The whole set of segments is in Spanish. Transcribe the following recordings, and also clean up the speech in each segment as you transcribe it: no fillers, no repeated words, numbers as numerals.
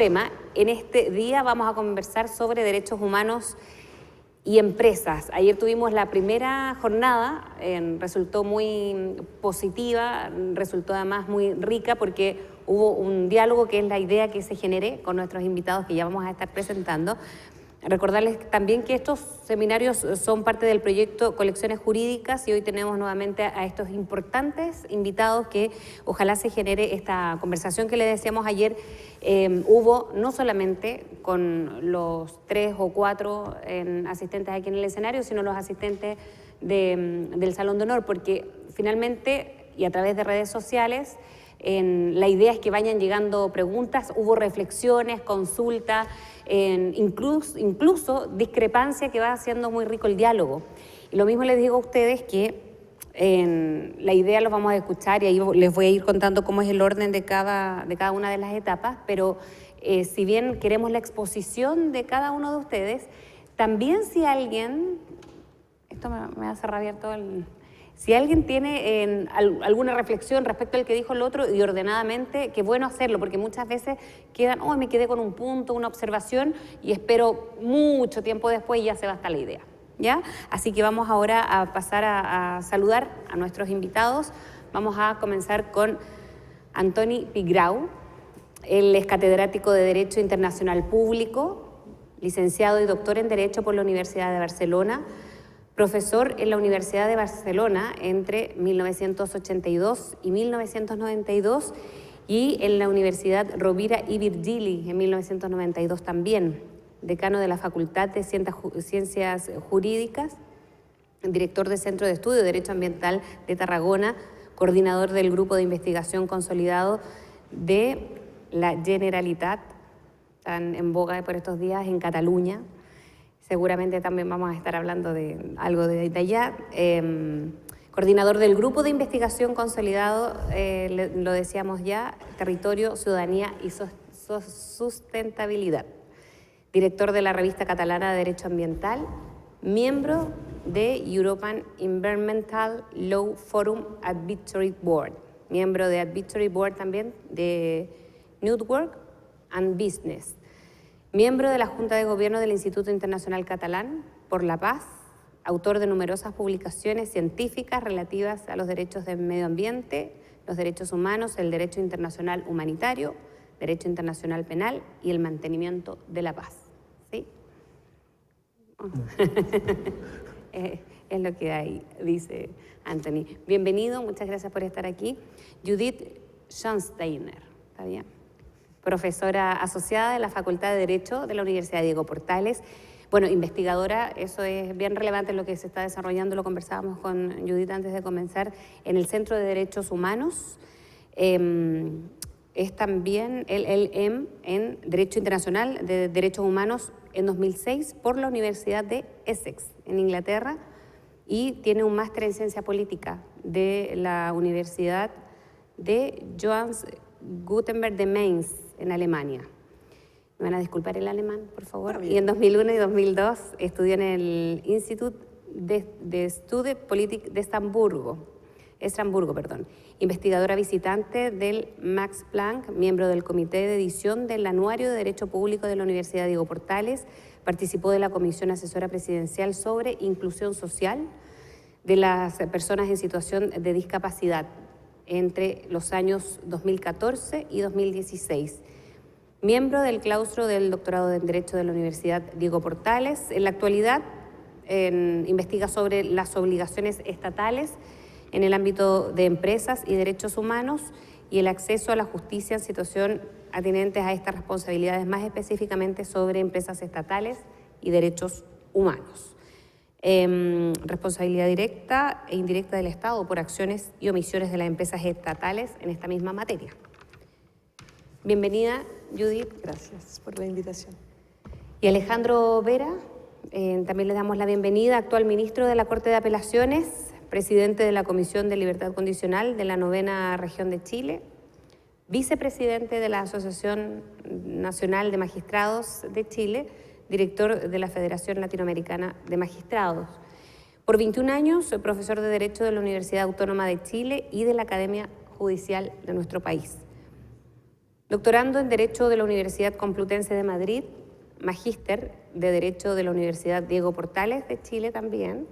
Suprema. En este día vamos a conversar sobre derechos humanos y empresas. Ayer tuvimos la primera jornada, resultó muy positiva, resultó además muy rica porque hubo un diálogo que es la idea que se genere con nuestros invitados que ya vamos a estar presentando. Recordarles también que estos seminarios son parte del proyecto Colecciones Jurídicas y hoy tenemos nuevamente a estos importantes invitados que ojalá se genere esta conversación que les decíamos ayer. Hubo no solamente con los 3 o 4 asistentes aquí en el escenario, sino los asistentes del Salón de Honor, porque finalmente y a través de redes sociales la idea es que vayan llegando preguntas, hubo reflexiones, consultas, incluso discrepancia que va haciendo muy rico el diálogo. Y lo mismo les digo a ustedes que la idea los vamos a escuchar y ahí les voy a ir contando cómo es el orden de cada una de las etapas, pero si bien queremos la exposición de cada uno de ustedes, también si alguien, esto me hace rabiar todo si alguien tiene alguna reflexión respecto al que dijo el otro y ordenadamente, qué bueno hacerlo, porque muchas veces quedan, me quedé con un punto, una observación y espero mucho tiempo después y ya se va hasta la idea, ¿ya? Así que vamos ahora a pasar a saludar a nuestros invitados. Vamos a comenzar con Antoni Pigrau. Él es catedrático de Derecho Internacional Público, licenciado y doctor en Derecho por la Universidad de Barcelona, profesor en la Universidad de Barcelona entre 1982 y 1992 y en la Universidad Rovira i Virgili en 1992 también, decano de la Facultad de Ciencias Jurídicas, director del Centro de Estudio de Derecho Ambiental de Tarragona, coordinador del Grupo de Investigación Consolidado de la Generalitat, tan en boga por estos días en Cataluña. Seguramente también vamos a estar hablando de algo de allá. Coordinador del Grupo de Investigación Consolidado, lo decíamos ya, Territorio, Ciudadanía y Sustentabilidad. Director de la Revista Catalana de Derecho Ambiental, miembro de European Environmental Law Forum Advisory Board, miembro de Advisory Board también de Network and Business. Miembro de la Junta de Gobierno del Instituto Internacional Catalán por la Paz, autor de numerosas publicaciones científicas relativas a los derechos del medio ambiente, los derechos humanos, el derecho internacional humanitario, derecho internacional penal y el mantenimiento de la paz. ¿Sí? Es lo que hay, dice Antoni. Bienvenido, muchas gracias por estar aquí. Judith Schonsteiner, ¿está bien? Profesora asociada de la Facultad de Derecho de la Universidad Diego Portales. Bueno, investigadora, eso es bien relevante en lo que se está desarrollando, lo conversábamos con Judith antes de comenzar, en el Centro de Derechos Humanos. Es también LLM en Derecho Internacional de Derechos Humanos en 2006 por la Universidad de Essex, en Inglaterra, y tiene un máster en Ciencia Política de la Universidad de Johannes Gutenberg de Mainz, en Alemania. Me van a disculpar el alemán, por favor. Y en 2001 y 2002 estudió en el Institut de Studies Politik de Estrasburgo, investigadora visitante del Max Planck, miembro del Comité de Edición del Anuario de Derecho Público de la Universidad Diego Portales, participó de la Comisión Asesora Presidencial sobre Inclusión Social de las Personas en Situación de Discapacidad entre los años 2014 y 2016. Miembro del claustro del doctorado en Derecho de la Universidad Diego Portales. En la actualidad investiga sobre las obligaciones estatales en el ámbito de empresas y derechos humanos y el acceso a la justicia en situación atinentes a estas responsabilidades, más específicamente sobre empresas estatales y derechos humanos. Responsabilidad directa e indirecta del Estado por acciones y omisiones de las empresas estatales en esta misma materia. Bienvenida, Judith. Gracias por la invitación. Y Alejandro Vera, también le damos la bienvenida, actual ministro de la Corte de Apelaciones, presidente de la Comisión de Libertad Condicional de la 9ª Región de Chile, vicepresidente de la Asociación Nacional de Magistrados de Chile, director de la Federación Latinoamericana de Magistrados. Por 21 años, profesor de Derecho de la Universidad Autónoma de Chile y de la Academia Judicial de nuestro país. Doctorando en Derecho de la Universidad Complutense de Madrid, magíster de Derecho de la Universidad Diego Portales de Chile también,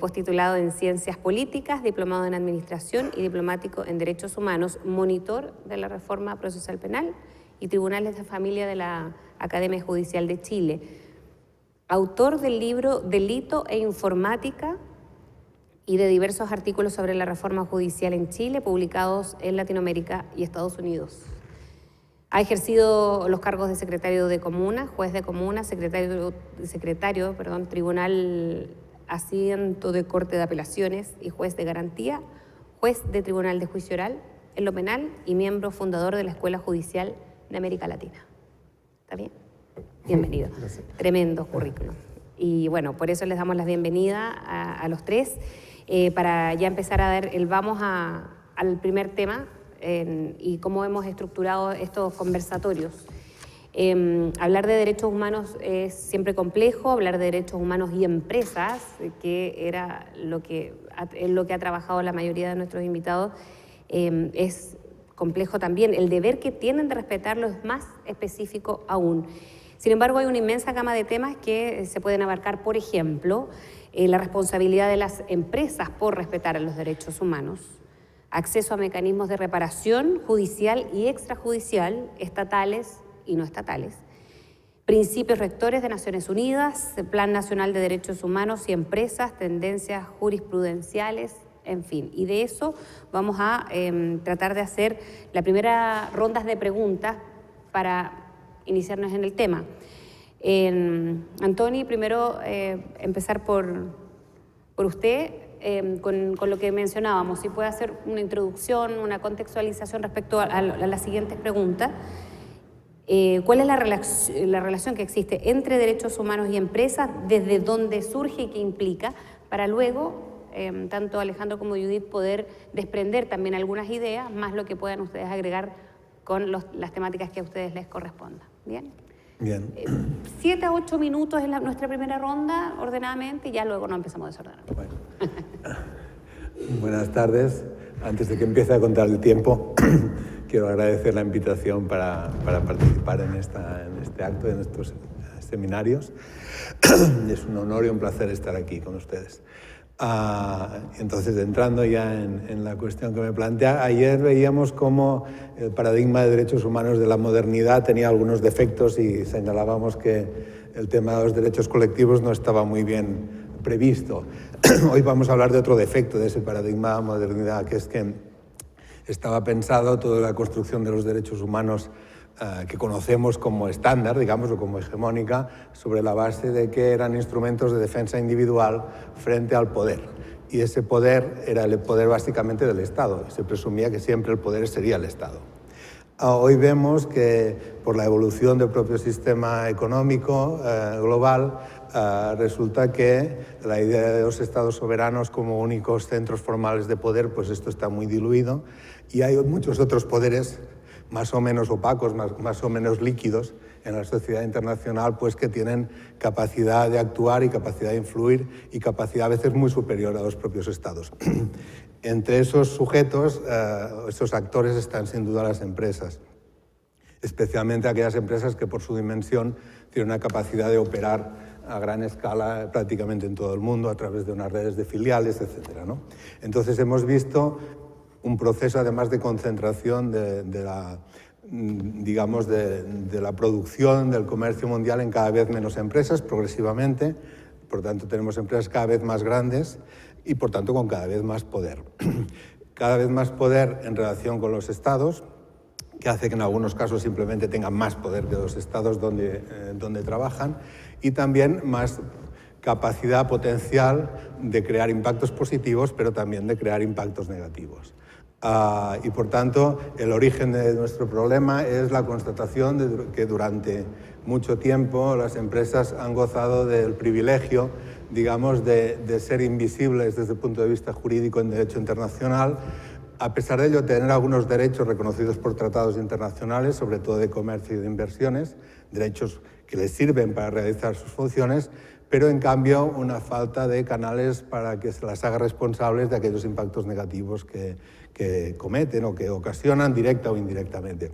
posttitulado en Ciencias Políticas, diplomado en Administración y diplomático en Derechos Humanos, monitor de la Reforma Procesal Penal y Tribunales de Familia de la Academia Judicial de Chile, autor del libro Delito e Informática y de diversos artículos sobre la reforma judicial en Chile, publicados en Latinoamérica y Estados Unidos. Ha ejercido los cargos de secretario de comuna, juez de comuna, secretario Tribunal Asiento de Corte de Apelaciones y juez de garantía, juez de Tribunal de Juicio Oral en lo penal y miembro fundador de la Escuela Judicial de América Latina. ¿Está bien? Bienvenido. Gracias. Tremendo currículum. Y bueno, por eso les damos la bienvenida a los tres, para ya empezar a dar el vamos al primer tema y cómo hemos estructurado estos conversatorios. Hablar de derechos humanos es siempre complejo, hablar de derechos humanos y empresas, que era lo que ha trabajado la mayoría de nuestros invitados, es complejo también. El deber que tienen de respetarlo es más específico aún. Sin embargo, hay una inmensa gama de temas que se pueden abarcar, por ejemplo, la responsabilidad de las empresas por respetar a los derechos humanos, acceso a mecanismos de reparación judicial y extrajudicial, estatales y no estatales, principios rectores de Naciones Unidas, Plan Nacional de Derechos Humanos y Empresas, tendencias jurisprudenciales, en fin. Y de eso vamos a tratar de hacer la primera ronda de preguntas para iniciarnos en el tema. Antoni, primero empezar por usted, con lo que mencionábamos, si puede hacer una introducción, una contextualización respecto a las siguientes preguntas. ¿Cuál es la relación que existe entre derechos humanos y empresas, desde dónde surge y qué implica, para luego, tanto Alejandro como Judith, poder desprender también algunas ideas, más lo que puedan ustedes agregar con las temáticas que a ustedes les correspondan? ¿Bien? Bien. 7 a 8 minutos es nuestra primera ronda, ordenadamente, y ya luego nos empezamos a desordenar. Bueno. Buenas tardes. Antes de que empiece a contar el tiempo, quiero agradecer la invitación para participar en este acto, en estos seminarios. Es un honor y un placer estar aquí con ustedes. Entonces, entrando ya en la cuestión que me plantea, ayer veíamos cómo el paradigma de derechos humanos de la modernidad tenía algunos defectos y señalábamos que el tema de los derechos colectivos no estaba muy bien previsto. Hoy vamos a hablar de otro defecto de ese paradigma de la modernidad, que es que estaba pensado toda la construcción de los derechos humanos que conocemos como estándar, digamos, o como hegemónica, sobre la base de que eran instrumentos de defensa individual frente al poder. Y ese poder era el poder básicamente del Estado. Se presumía que siempre el poder sería el Estado. Hoy vemos que por la evolución del propio sistema económico global, resulta que la idea de los estados soberanos como únicos centros formales de poder, pues esto está muy diluido, y hay muchos otros poderes más o menos opacos, más o menos líquidos en la sociedad internacional, pues que tienen capacidad de actuar y capacidad de influir y capacidad a veces muy superior a los propios estados. Entre esos sujetos, esos actores están sin duda las empresas, especialmente aquellas empresas que por su dimensión tienen una capacidad de operar a gran escala prácticamente en todo el mundo a través de unas redes de filiales, etc., ¿no? Entonces hemos visto un proceso además de concentración de la producción, del comercio mundial en cada vez menos empresas progresivamente. Por tanto, tenemos empresas cada vez más grandes y por tanto con cada vez más poder. Cada vez más poder en relación con los estados, que hace que en algunos casos simplemente tengan más poder que los estados donde trabajan, y también más capacidad potencial de crear impactos positivos, pero también de crear impactos negativos. Y por tanto, el origen de nuestro problema es la constatación de que durante mucho tiempo las empresas han gozado del privilegio, digamos, de ser invisibles desde el punto de vista jurídico en derecho internacional, a pesar de ello tener algunos derechos reconocidos por tratados internacionales, sobre todo de comercio y de inversiones, derechos que les sirven para realizar sus funciones, pero en cambio una falta de canales para que se las haga responsables de aquellos impactos negativos que cometen o que ocasionan directa o indirectamente.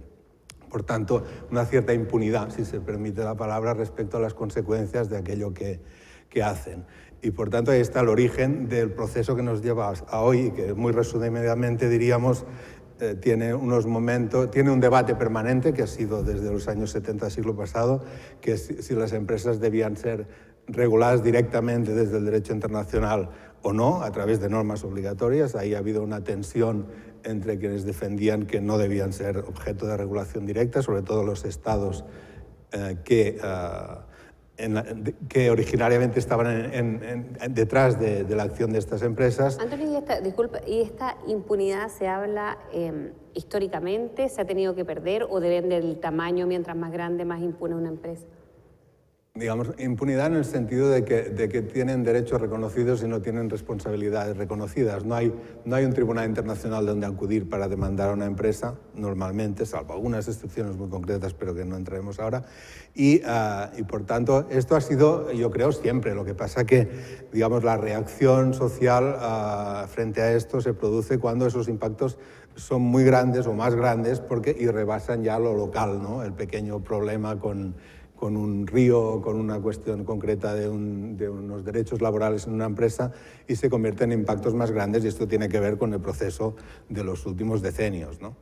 Por tanto, una cierta impunidad, si se permite la palabra, respecto a las consecuencias de aquello que hacen. Y por tanto ahí está el origen del proceso que nos lleva a hoy, que muy resumidamente diríamos, tiene un debate permanente que ha sido desde los años 70 del siglo pasado, que es si las empresas debían ser reguladas directamente desde el derecho internacional o no, a través de normas obligatorias. Ahí ha habido una tensión entre quienes defendían que no debían ser objeto de regulación directa, sobre todo los estados que originariamente estaban detrás de la acción de estas empresas. Antonio, ¿y esta impunidad se habla históricamente? ¿Se ha tenido que perder o depende del tamaño? Mientras más grande, más impune una empresa. Digamos, impunidad en el sentido de que tienen derechos reconocidos y no tienen responsabilidades reconocidas. No hay un tribunal internacional donde acudir para demandar a una empresa, normalmente, salvo algunas excepciones muy concretas, pero que no entraremos ahora. Y por tanto, esto ha sido, yo creo, siempre. Lo que pasa que, digamos, la reacción social frente a esto se produce cuando esos impactos son muy grandes o más grandes y rebasan ya lo local, ¿no? El pequeño problema con un río, con una cuestión concreta de unos derechos laborales en una empresa, y se convierte en impactos más grandes, y esto tiene que ver con el proceso de los últimos decenios, ¿no?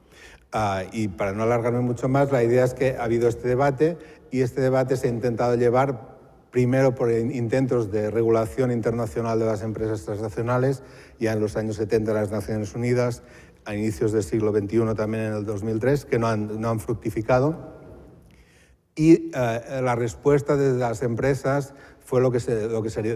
Y para no alargarme mucho más, la idea es que ha habido este debate, y este debate se ha intentado llevar primero por intentos de regulación internacional de las empresas transnacionales, ya en los años 70 las Naciones Unidas, a inicios del siglo XXI también en el 2003, que no han fructificado. Y la respuesta de las empresas fue lo que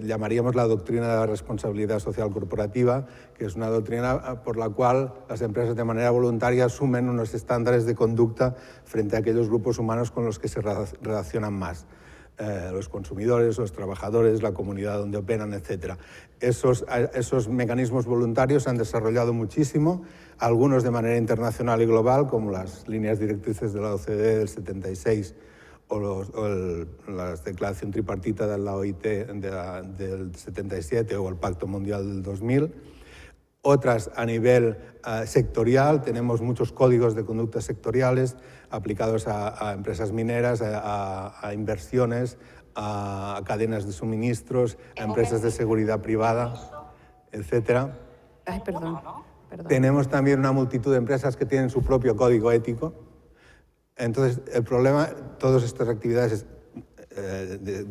llamaríamos la doctrina de la responsabilidad social corporativa, que es una doctrina por la cual las empresas de manera voluntaria asumen unos estándares de conducta frente a aquellos grupos humanos con los que se relacionan más. Los consumidores, los trabajadores, la comunidad donde operan, etc. Esos mecanismos voluntarios se han desarrollado muchísimo, algunos de manera internacional y global, como las líneas directrices de la OCDE del 76, o la declaración tripartita de la OIT del 77 o el Pacto Mundial del 2000. Otras a nivel sectorial, tenemos muchos códigos de conducta sectoriales aplicados a empresas mineras, a inversiones, a cadenas de suministros, a empresas de seguridad privada, etc. Ay, perdón. Tenemos también una multitud de empresas que tienen su propio código ético. Entonces, el problema, todas estas actividades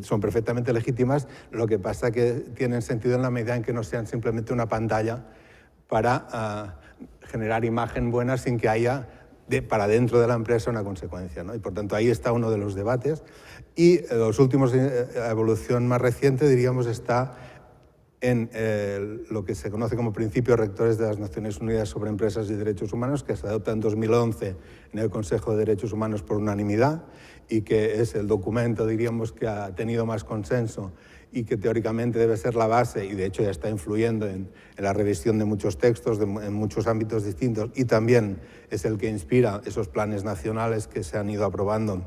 son perfectamente legítimas, lo que pasa es que tienen sentido en la medida en que no sean simplemente una pantalla para generar imagen buena sin que haya para dentro de la empresa una consecuencia, ¿no? Y por tanto ahí está uno de los debates. Y los últimos, la evolución más reciente, diríamos, está en lo que se conoce como Principios Rectores de las Naciones Unidas sobre Empresas y Derechos Humanos, que se adopta en 2011 en el Consejo de Derechos Humanos por unanimidad, y que es el documento, diríamos, que ha tenido más consenso y que teóricamente debe ser la base, y de hecho ya está influyendo en la revisión de muchos textos en muchos ámbitos distintos, y también es el que inspira esos planes nacionales que se han ido aprobando.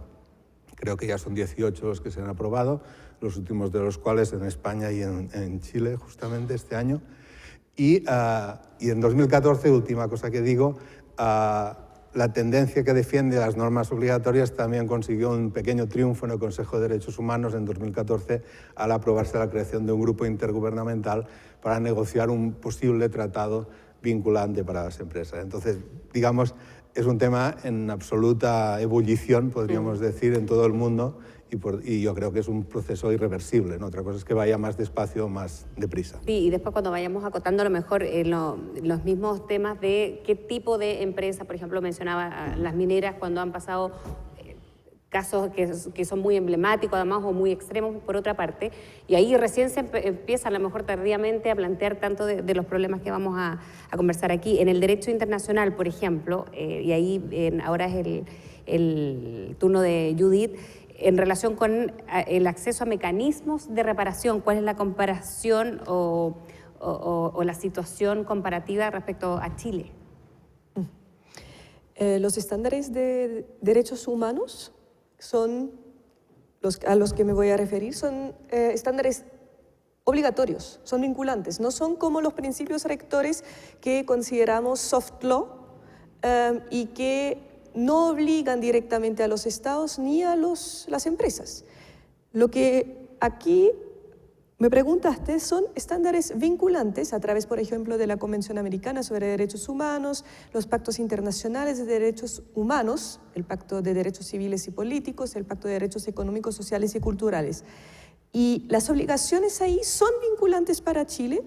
Creo que ya son 18 los que se han aprobado, los últimos de los cuales en España y en Chile justamente este año. Y en 2014, última cosa que digo, la tendencia que defiende las normas obligatorias también consiguió un pequeño triunfo en el Consejo de Derechos Humanos en 2014 al aprobarse la creación de un grupo intergubernamental para negociar un posible tratado vinculante para las empresas. Entonces, digamos, es un tema en absoluta ebullición, podríamos decir, en todo el mundo, y yo creo que es un proceso irreversible, ¿no? Otra cosa es que vaya más despacio o más deprisa. Sí, y después cuando vayamos acotando a lo mejor los mismos temas de qué tipo de empresa, por ejemplo, mencionaba las mineras cuando han pasado casos que son muy emblemáticos además o muy extremos por otra parte, y ahí recién se empieza a lo mejor tardíamente a plantear tanto de los problemas que vamos a conversar aquí. En el derecho internacional, por ejemplo, y ahí ahora es el turno de Judith, en relación con el acceso a mecanismos de reparación, ¿cuál es la comparación o la situación comparativa respecto a Chile? Los estándares de derechos humanos son a los que me voy a referir, son estándares obligatorios, son vinculantes, no son como los principios rectores que consideramos soft law y que no obligan directamente a los estados ni a las empresas. Lo que aquí me preguntaste son estándares vinculantes a través, por ejemplo, de la Convención Americana sobre Derechos Humanos, los pactos internacionales de derechos humanos, el Pacto de Derechos Civiles y Políticos, el Pacto de Derechos Económicos, Sociales y Culturales. Y las obligaciones ahí son vinculantes para Chile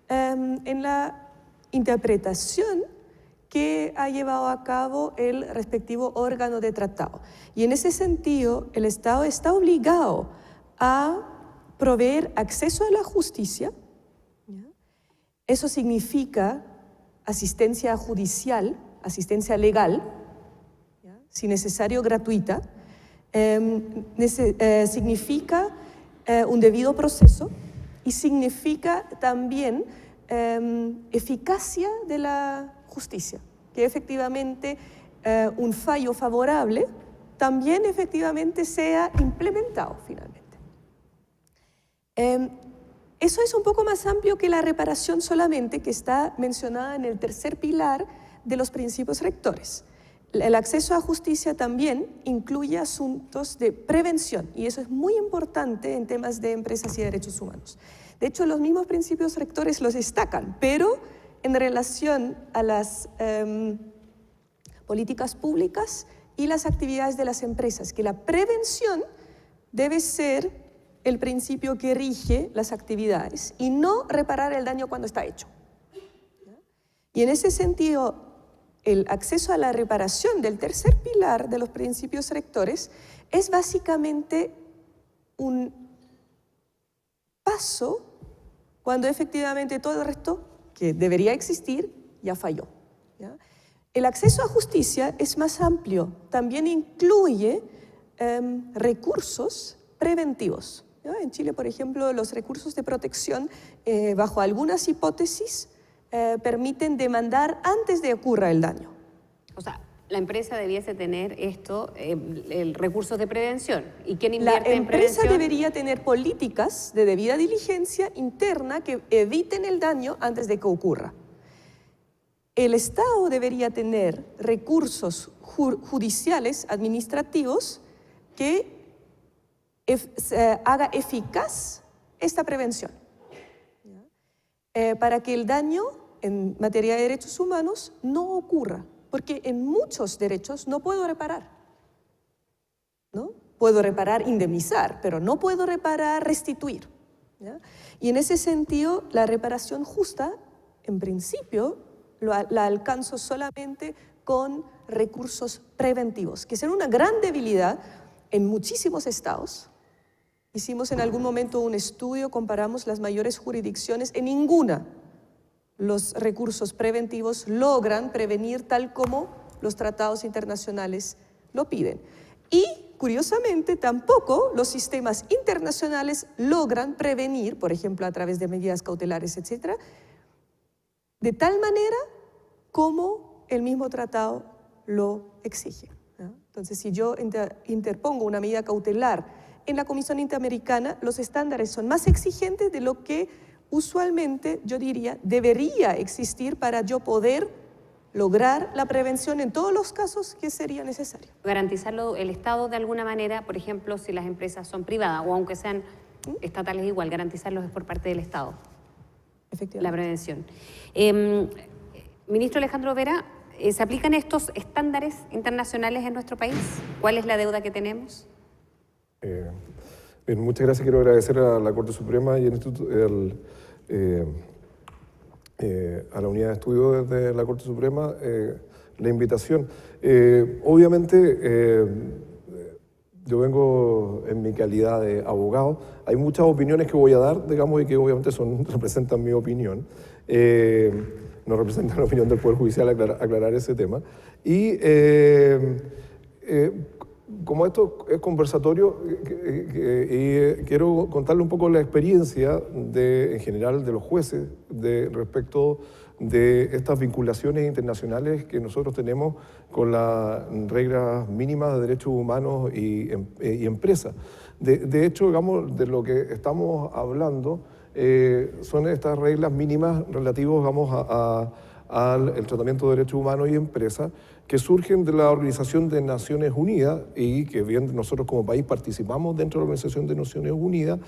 en la interpretación que ha llevado a cabo el respectivo órgano de tratado. Y en ese sentido, el Estado está obligado a proveer acceso a la justicia. ¿Ya? Eso significa asistencia judicial, asistencia legal, ¿ya? Si necesario gratuita. Significa un debido proceso y significa también eficacia de la justicia, que efectivamente un fallo favorable también efectivamente sea implementado finalmente. Eso es un poco más amplio que la reparación solamente, que está mencionada en el tercer pilar de los principios rectores. El acceso a justicia también incluye asuntos de prevención, y eso es muy importante en temas de empresas y derechos humanos. De hecho, los mismos principios rectores los destacan, pero en relación a las políticas públicas y las actividades de las empresas, que la prevención debe ser el principio que rige las actividades y no reparar el daño cuando está hecho. Y en ese sentido, el acceso a la reparación del tercer pilar de los principios rectores es básicamente un paso cuando efectivamente todo el resto que debería existir ya falló. ¿Ya? El acceso a justicia es más amplio, también incluye recursos preventivos. ¿Ya? En Chile, por ejemplo, los recursos de protección, bajo algunas hipótesis, permiten demandar antes de que ocurra el daño. O sea, la empresa debiese tener el recursos de prevención. ¿Y quién invierte en prevención? La empresa debería tener políticas de debida diligencia interna que eviten el daño antes de que ocurra. El Estado debería tener recursos judiciales, administrativos, que haga eficaz esta prevención. Para que el daño en materia de derechos humanos no ocurra, porque en muchos derechos no puedo reparar, ¿no? Puedo reparar, indemnizar, pero no puedo reparar, restituir, ¿ya? Y en ese sentido, la reparación justa, en principio, la alcanzo solamente con recursos preventivos, que son una gran debilidad en muchísimos estados. Hicimos en algún momento un estudio, comparamos las mayores jurisdicciones, en ninguna los recursos preventivos logran prevenir tal como los tratados internacionales lo piden. Y, curiosamente, tampoco los sistemas internacionales logran prevenir, por ejemplo, a través de medidas cautelares, etcétera, de tal manera como el mismo tratado lo exige, ¿no? Entonces, si yo interpongo una medida cautelar en la Comisión Interamericana, los estándares son más exigentes de lo que usualmente, yo diría, debería existir para yo poder lograr la prevención en todos los casos que sería necesario. Garantizarlo el Estado de alguna manera, por ejemplo, si las empresas son privadas o aunque sean estatales igual, garantizarlos es por parte del Estado. Efectivamente. La prevención. Ministro Alejandro Vera, ¿se aplican estos estándares internacionales en nuestro país? ¿Cuál es la deuda que tenemos? Bien, muchas gracias. Quiero agradecer a la Corte Suprema y a la unidad de estudio de la Corte Suprema la invitación. Obviamente, yo vengo en mi calidad de abogado. Hay muchas opiniones que voy a dar, digamos, y que obviamente representan mi opinión. No representan la opinión del Poder Judicial, aclarar ese tema. Y como esto es conversatorio, quiero contarle un poco la experiencia en general de los jueces respecto de estas vinculaciones internacionales que nosotros tenemos con las reglas mínimas de derechos humanos y empresas. De hecho, digamos, de lo que estamos hablando son estas reglas mínimas relativas, digamos, a al tratamiento de derechos humanos y empresas que surgen de la Organización de Naciones Unidas y que bien nosotros como país participamos dentro de la Organización de Naciones Unidas,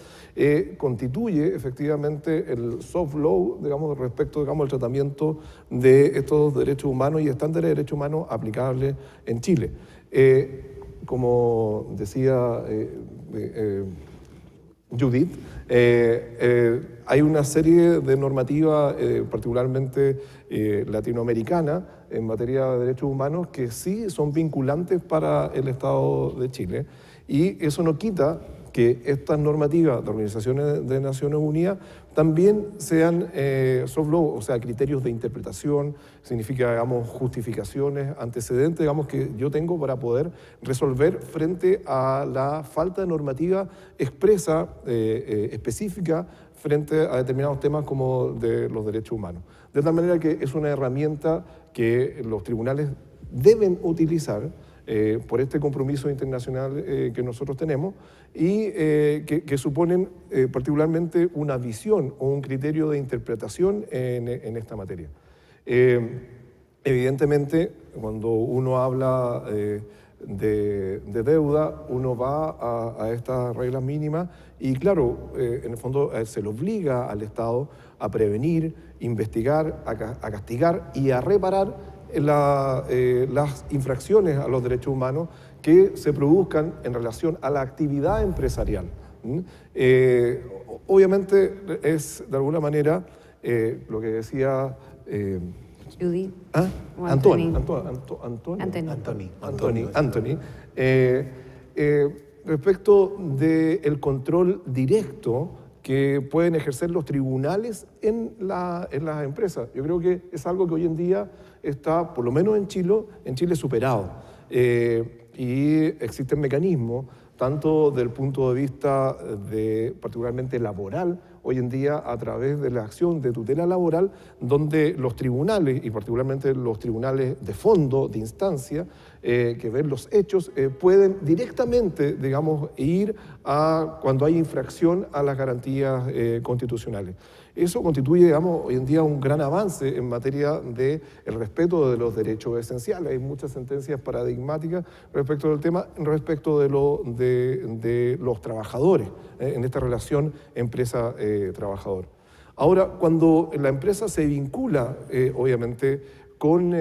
constituye efectivamente el soft law, digamos, respecto, digamos, al tratamiento de estos derechos humanos y estándares de derechos humanos aplicables en Chile. Como decía Judith, hay una serie de normativas, particularmente latinoamericana, en materia de derechos humanos que sí son vinculantes para el Estado de Chile, y eso no quita que estas normativas de organizaciones de Naciones Unidas también sean soft law, o sea, criterios de interpretación, significa, digamos, justificaciones, antecedentes, digamos, que yo tengo para poder resolver frente a la falta de normativa expresa, específica, frente a determinados temas como de los derechos humanos. De tal manera que es una herramienta que los tribunales deben utilizar por este compromiso internacional que nosotros tenemos y que suponen particularmente una visión o un criterio de interpretación en esta materia. Evidentemente, cuando uno habla de deuda, uno va a estas reglas mínimas y claro, en el fondo se le obliga al Estado a prevenir, investigar, a castigar y a reparar las infracciones a los derechos humanos que se produzcan en relación a la actividad empresarial. Obviamente es de alguna manera lo que decía Judy. ¿Ah? Anthony. Respecto del control directo que pueden ejercer los tribunales en las empresas. Yo creo que es algo que hoy en día está, por lo menos en Chile superado. Y existen mecanismos, tanto del punto de vista particularmente laboral, hoy en día a través de la acción de tutela laboral, donde los tribunales, y particularmente los tribunales de fondo, de instancia, que ven los hechos, pueden directamente, digamos, ir a cuando hay infracción a las garantías constitucionales. Eso constituye, digamos, hoy en día un gran avance en materia del respeto de los derechos esenciales. Hay muchas sentencias paradigmáticas respecto del tema, respecto de los trabajadores, en esta relación empresa-trabajador. Ahora, cuando la empresa se vincula, obviamente, con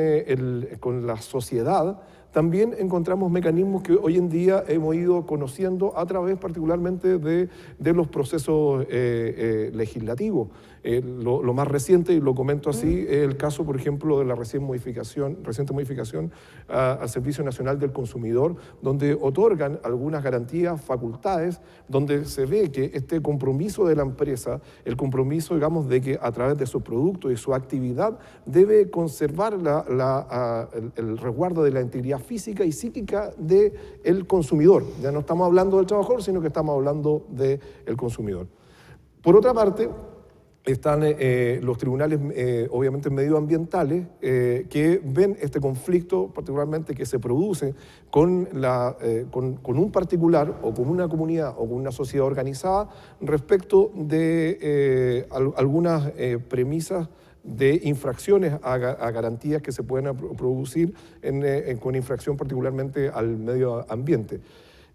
la sociedad, también encontramos mecanismos que hoy en día hemos ido conociendo a través particularmente de los procesos legislativos. Lo más reciente, y lo comento así, es el caso, por ejemplo, de la reciente modificación al Servicio Nacional del Consumidor, donde otorgan algunas garantías, facultades, donde se ve que este compromiso de la empresa, el compromiso, digamos, de que a través de su producto y su actividad debe conservar el resguardo de la integridad física y psíquica del consumidor. Ya no estamos hablando del trabajador, sino que estamos hablando del consumidor. Por otra parte, están los tribunales, obviamente, medioambientales, que ven este conflicto particularmente que se produce con un particular o con una comunidad o con una sociedad organizada respecto de algunas premisas de infracciones a garantías que se pueden producir con infracción particularmente al medio ambiente.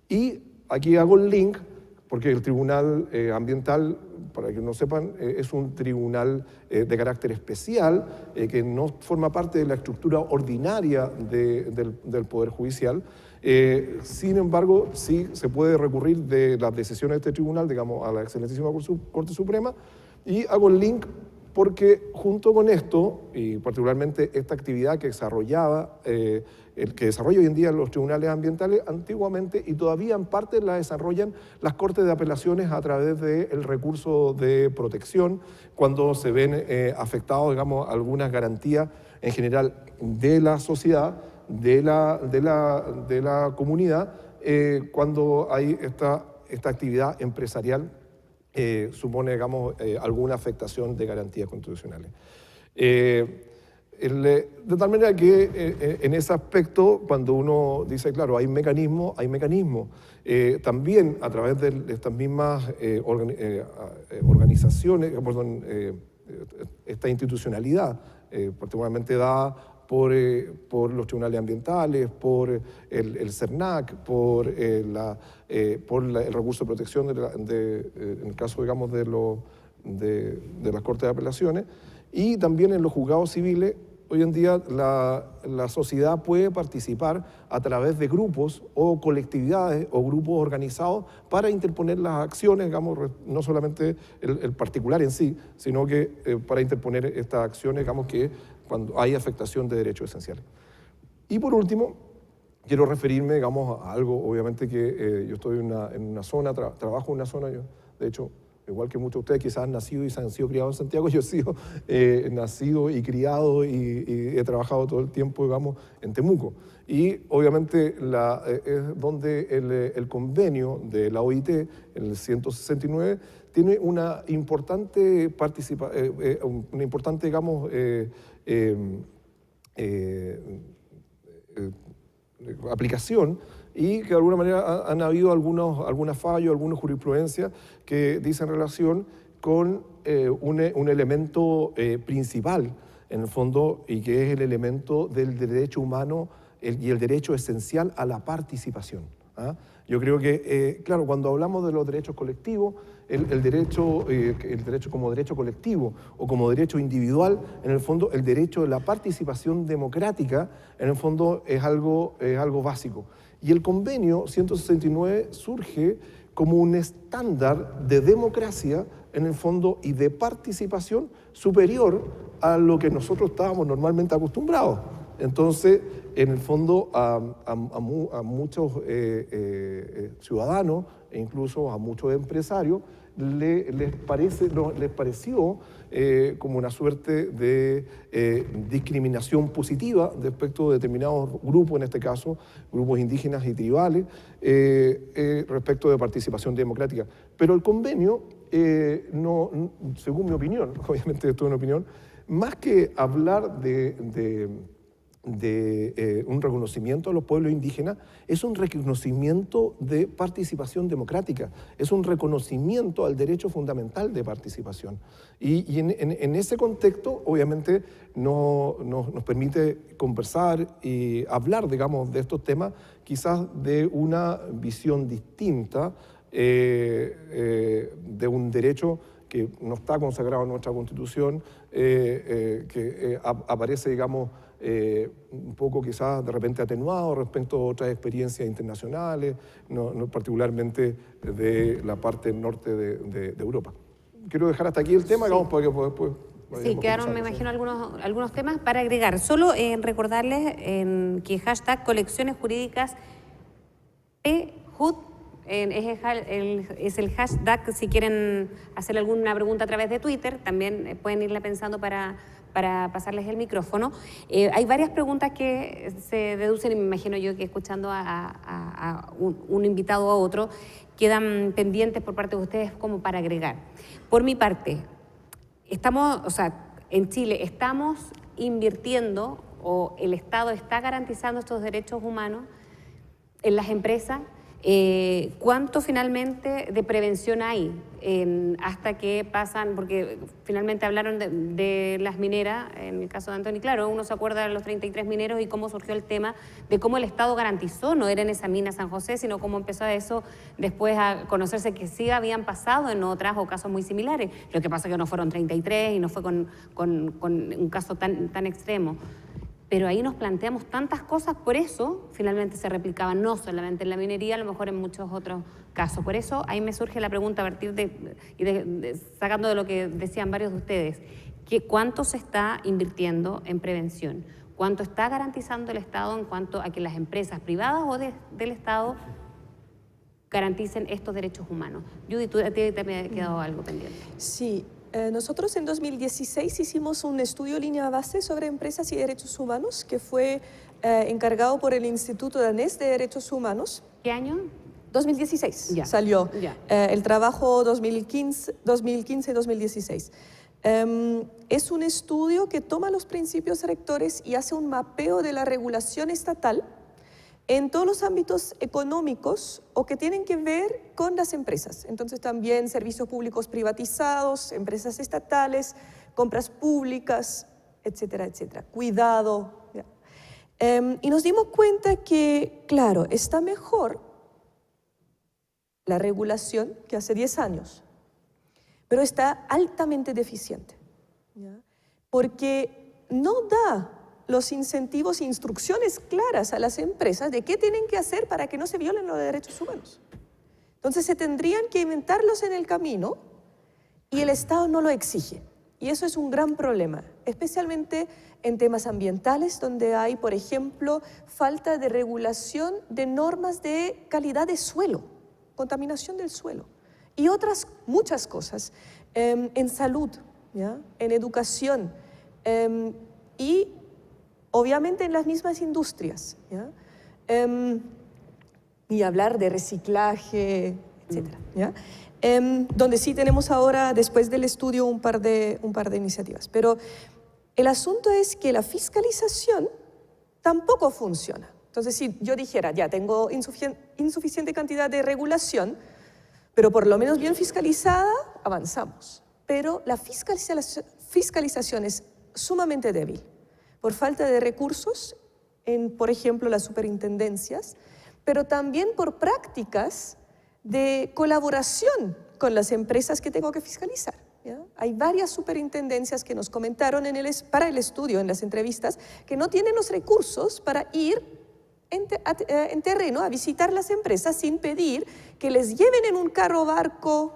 Y aquí hago el link, porque el Tribunal Ambiental, para que no sepan, es un tribunal de carácter especial, que no forma parte de la estructura ordinaria del Poder Judicial. Sin embargo, sí se puede recurrir de las decisiones de este tribunal, digamos, a la excelentísima Corte Suprema, y hago el link porque junto con esto, y particularmente esta actividad que desarrolla hoy en día los tribunales ambientales, antiguamente y todavía en parte la desarrollan las Cortes de Apelaciones a través del recurso de protección, cuando se ven afectados, digamos, algunas garantías en general de la sociedad, de la comunidad, cuando hay esta actividad empresarial supone, digamos, alguna afectación de garantías constitucionales. De tal manera que en ese aspecto, cuando uno dice, claro, hay mecanismos, también a través de estas mismas organizaciones, esta institucionalidad particularmente dada por los tribunales ambientales, por el CERNAC, por el recurso de protección en el caso, digamos, de las Cortes de Apelaciones, y también en los juzgados civiles. Hoy en día la sociedad puede participar a través de grupos o colectividades o grupos organizados para interponer las acciones, digamos, no solamente el particular en sí, sino que para interponer estas acciones, digamos, que cuando hay afectación de derechos esenciales. Y por último, quiero referirme, digamos, a algo, obviamente que yo estoy en una zona, trabajo en una zona, yo, de hecho, igual que muchos de ustedes quizás han nacido y se han sido criados en Santiago, yo he sido nacido y criado y he trabajado todo el tiempo, digamos, en Temuco. Y obviamente es donde el convenio de la OIT, el 169, tiene una importante digamos, aplicación, y que de alguna manera han habido algunos fallos, algunas jurisprudencias que dicen relación con un elemento principal, en el fondo, y que es el elemento del derecho humano y el derecho esencial a la participación. ¿Ah? Yo creo que, claro, cuando hablamos de los derechos colectivos, el derecho como derecho colectivo o como derecho individual, en el fondo el derecho de la participación democrática, en el fondo es algo básico. Y el convenio 169 surge como un estándar de democracia, en el fondo, y de participación superior a lo que nosotros estábamos normalmente acostumbrados. Entonces, en el fondo, a muchos ciudadanos e incluso a muchos empresarios les pareció como una suerte de discriminación positiva respecto de determinados grupos, en este caso grupos indígenas y tribales, respecto de participación democrática. Pero el convenio, no, según mi opinión, obviamente esto es una opinión, más que hablar de un reconocimiento a los pueblos indígenas, es un reconocimiento de participación democrática, es un reconocimiento al derecho fundamental de participación. Y en ese contexto, obviamente, nos permite conversar y hablar, digamos, de estos temas, quizás de una visión distinta de un derecho que no está consagrado en nuestra Constitución, que aparece, digamos, un poco quizás de repente atenuado respecto a otras experiencias internacionales, no particularmente de la parte norte de Europa. Quiero dejar hasta aquí el tema, digamos, para que después... Sí, quedaron, me imagino, algunos temas para agregar. Solo recordarles que hashtag colecciones jurídicas PJUD es el hashtag. Si quieren hacer alguna pregunta a través de Twitter, también pueden irla pensando para pasarles el micrófono. Hay varias preguntas que se deducen, y me imagino yo que escuchando a un invitado a otro, quedan pendientes por parte de ustedes como para agregar. Por mi parte, en Chile estamos invirtiendo, o el Estado está garantizando estos derechos humanos en las empresas. ¿Cuánto finalmente de prevención hay hasta que pasan? Porque finalmente hablaron de las mineras, en el caso de Antoni, claro, uno se acuerda de los 33 mineros y cómo surgió el tema de cómo el Estado garantizó, no era en esa mina San José, sino cómo empezó eso después a conocerse que sí habían pasado en otras o casos muy similares. Lo que pasa es que no fueron 33 y no fue con un caso tan extremo. Pero ahí nos planteamos tantas cosas, por eso finalmente se replicaban no solamente en la minería, a lo mejor en muchos otros casos. Por eso ahí me surge la pregunta a partir sacando de lo que decían varios de ustedes, ¿cuánto se está invirtiendo en prevención? ¿Cuánto está garantizando el Estado en cuanto a que las empresas privadas o del Estado garanticen estos derechos humanos? Judy, a ti te me ha quedado algo pendiente. Sí. Nosotros en 2016 hicimos un estudio línea base sobre empresas y derechos humanos que fue encargado por el Instituto Danés de Derechos Humanos. ¿Qué año? 2016 ya. Salió ya. El trabajo 2015-2016. Es un estudio que toma los principios rectores y hace un mapeo de la regulación estatal en todos los ámbitos económicos o que tienen que ver con las empresas. Entonces también servicios públicos privatizados, empresas estatales, compras públicas, etcétera, etcétera. Cuidado. ¿Ya? Y nos dimos cuenta que, claro, está mejor la regulación que hace 10 años, pero está altamente deficiente, ¿ya? Porque no da los incentivos e instrucciones claras a las empresas de qué tienen que hacer para que no se violen los derechos humanos. Entonces se tendrían que inventarlos en el camino y el Estado no lo exige. Y eso es un gran problema, especialmente en temas ambientales, donde hay, por ejemplo, falta de regulación de normas de calidad de suelo, contaminación del suelo, y otras muchas cosas, en salud, ¿ya? En educación, y obviamente en las mismas industrias, ¿ya? Y hablar de reciclaje, etcétera, ¿ya? Donde sí tenemos ahora, después del estudio, un par de iniciativas. Pero el asunto es que la fiscalización tampoco funciona. Entonces, si yo dijera, ya tengo insuficiente cantidad de regulación, pero por lo menos bien fiscalizada, avanzamos. Pero la fiscalización es sumamente débil, por falta de recursos en, por ejemplo, las superintendencias, pero también por prácticas de colaboración con las empresas que tengo que fiscalizar, ¿ya? Hay varias superintendencias que nos comentaron para el estudio, en las entrevistas, que no tienen los recursos para ir en terreno a visitar las empresas sin pedir que les lleven en un carro, barco,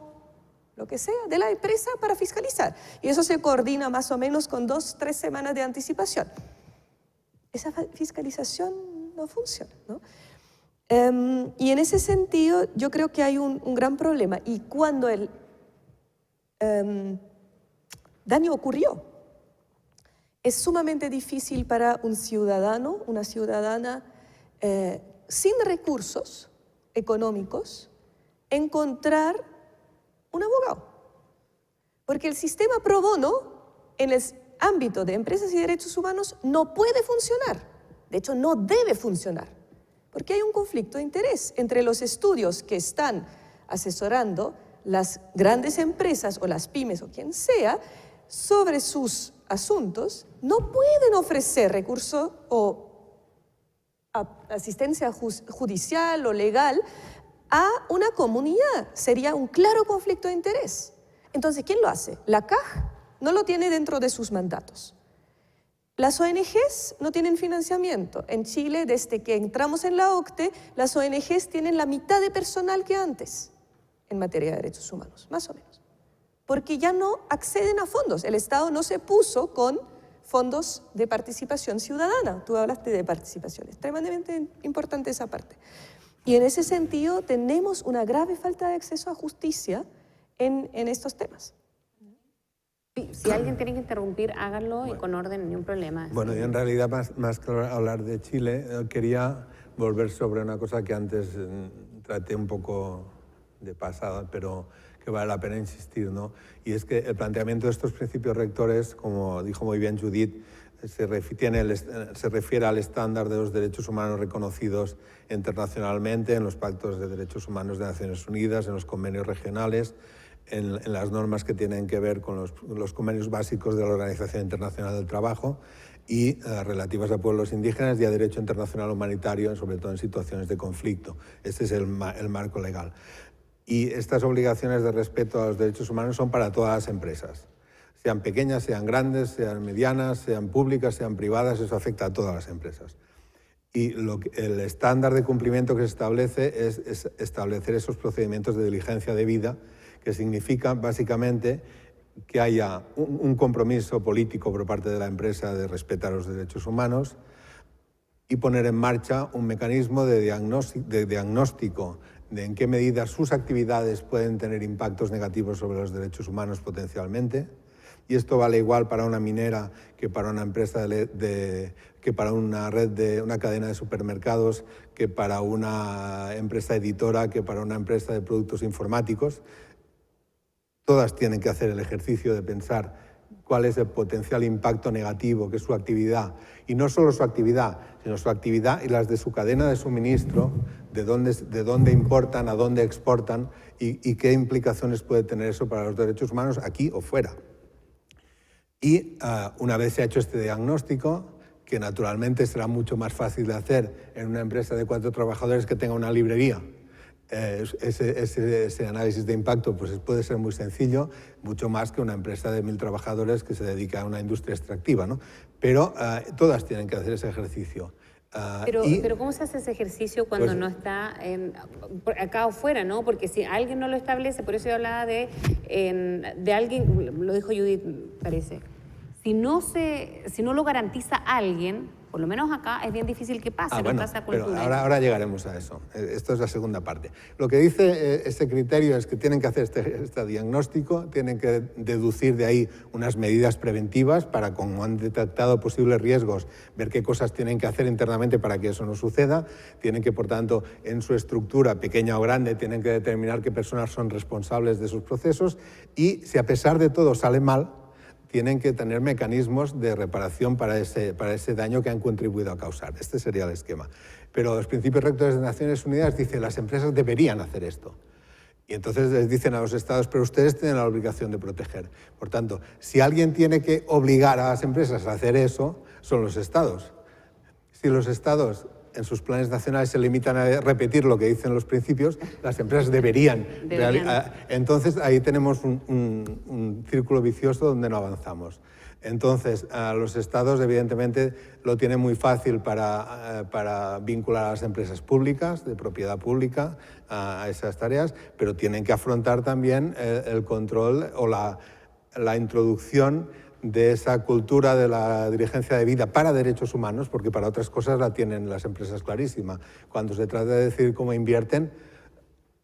lo que sea, de la empresa para fiscalizar. Y eso se coordina más o menos con 2-3 semanas de anticipación. Esa fiscalización no funciona, ¿no? Y en ese sentido yo creo que hay un gran problema. Y cuando el daño ocurrió, es sumamente difícil para un ciudadano, una ciudadana sin recursos económicos, encontrar un abogado. Porque el sistema pro bono en el ámbito de empresas y derechos humanos no puede funcionar. De hecho, no debe funcionar. Porque hay un conflicto de interés entre los estudios que están asesorando las grandes empresas o las pymes o quien sea sobre sus asuntos. No pueden ofrecer recursos o asistencia judicial o legal a una comunidad. Sería un claro conflicto de interés. Entonces, ¿quién lo hace? La CAG no lo tiene dentro de sus mandatos. Las ONGs no tienen financiamiento. En Chile, desde que entramos en la OCDE, las ONGs tienen la mitad de personal que antes en materia de derechos humanos, más o menos. Porque ya no acceden a fondos. El Estado no se puso con fondos de participación ciudadana. Tú hablaste de participación. Es tremendamente importante esa parte. Y en ese sentido tenemos una grave falta de acceso a justicia en estos temas. Si alguien tiene que interrumpir, háganlo y con orden, ni un problema. Bueno, yo en realidad, más que hablar de Chile, quería volver sobre una cosa que antes traté un poco de pasada, pero que vale la pena insistir, ¿no? Y es que el planteamiento de estos principios rectores, como dijo muy bien Judith, se refiere al estándar de los derechos humanos reconocidos internacionalmente en los pactos de derechos humanos de Naciones Unidas, en los convenios regionales, en las normas que tienen que ver con los convenios básicos de la Organización Internacional del Trabajo y relativas a pueblos indígenas y a derecho internacional humanitario, sobre todo en situaciones de conflicto. Este es el marco legal. Y estas obligaciones de respeto a los derechos humanos son para todas las empresas, sean pequeñas, sean grandes, sean medianas, sean públicas, sean privadas, eso afecta a todas las empresas. Y el estándar de cumplimiento que se establece es establecer esos procedimientos de diligencia debida, que significa básicamente que haya un compromiso político por parte de la empresa de respetar los derechos humanos y poner en marcha un mecanismo de diagnóstico de en qué medida sus actividades pueden tener impactos negativos sobre los derechos humanos potencialmente. Y esto vale igual para una minera que para una empresa que para una una cadena de supermercados, que para una empresa editora, que para una empresa de productos informáticos. Todas tienen que hacer el ejercicio de pensar cuál es el potencial impacto negativo que es su actividad. Y no solo su actividad, sino su actividad y las de su cadena de suministro, de dónde importan, a dónde exportan y qué implicaciones puede tener eso para los derechos humanos aquí o fuera. Y una vez se ha hecho este diagnóstico, que naturalmente será mucho más fácil de hacer en una empresa de 4 trabajadores que tenga una librería, ese análisis de impacto pues puede ser muy sencillo, mucho más que una empresa de 1000 trabajadores que se dedica a una industria extractiva, ¿no? Pero todas tienen que hacer ese ejercicio. Pero ¿cómo se hace ese ejercicio cuando pues, no está acá afuera, ¿no? Porque si alguien no lo establece, por eso yo hablaba de alguien, lo dijo Judith, parece, si no lo garantiza alguien, por lo menos acá es bien difícil que pase, no bueno, pasa pero cultura. ahora llegaremos a eso. Esto es la segunda parte. Lo que dice ese criterio es que tienen que hacer este diagnóstico, tienen que deducir de ahí unas medidas preventivas para, como han detectado posibles riesgos, ver qué cosas tienen que hacer internamente para que eso no suceda. Tienen que, por tanto, en su estructura, pequeña o grande, tienen que determinar qué personas son responsables de sus procesos y, si a pesar de todo sale mal, tienen que tener mecanismos de reparación para ese daño que han contribuido a causar. Este sería el esquema. Pero los principios rectores de Naciones Unidas dicen que las empresas deberían hacer esto. Y entonces les dicen a los estados, pero ustedes tienen la obligación de proteger. Por tanto, si alguien tiene que obligar a las empresas a hacer eso, son los estados. Si los estados en sus planes nacionales se limitan a repetir lo que dicen los principios, las empresas deberían. Entonces ahí tenemos un círculo vicioso donde no avanzamos. Entonces los estados evidentemente lo tienen muy fácil para vincular a las empresas públicas, de propiedad pública, a esas tareas, pero tienen que afrontar también el control o la introducción de esa cultura de la dirigencia de vida para derechos humanos, porque para otras cosas la tienen las empresas clarísima. Cuando se trata de decir cómo invierten,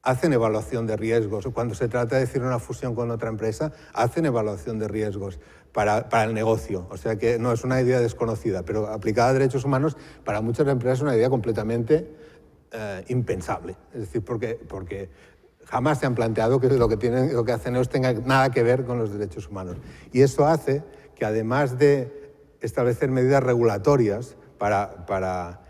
hacen evaluación de riesgos. Cuando se trata de decir una fusión con otra empresa, hacen evaluación de riesgos para el negocio. O sea que no es una idea desconocida, pero aplicada a derechos humanos, para muchas empresas es una idea completamente impensable. Es decir, porque jamás se han planteado que lo que hacen ellos tenga nada que ver con los derechos humanos. Y eso hace que, además de establecer medidas regulatorias para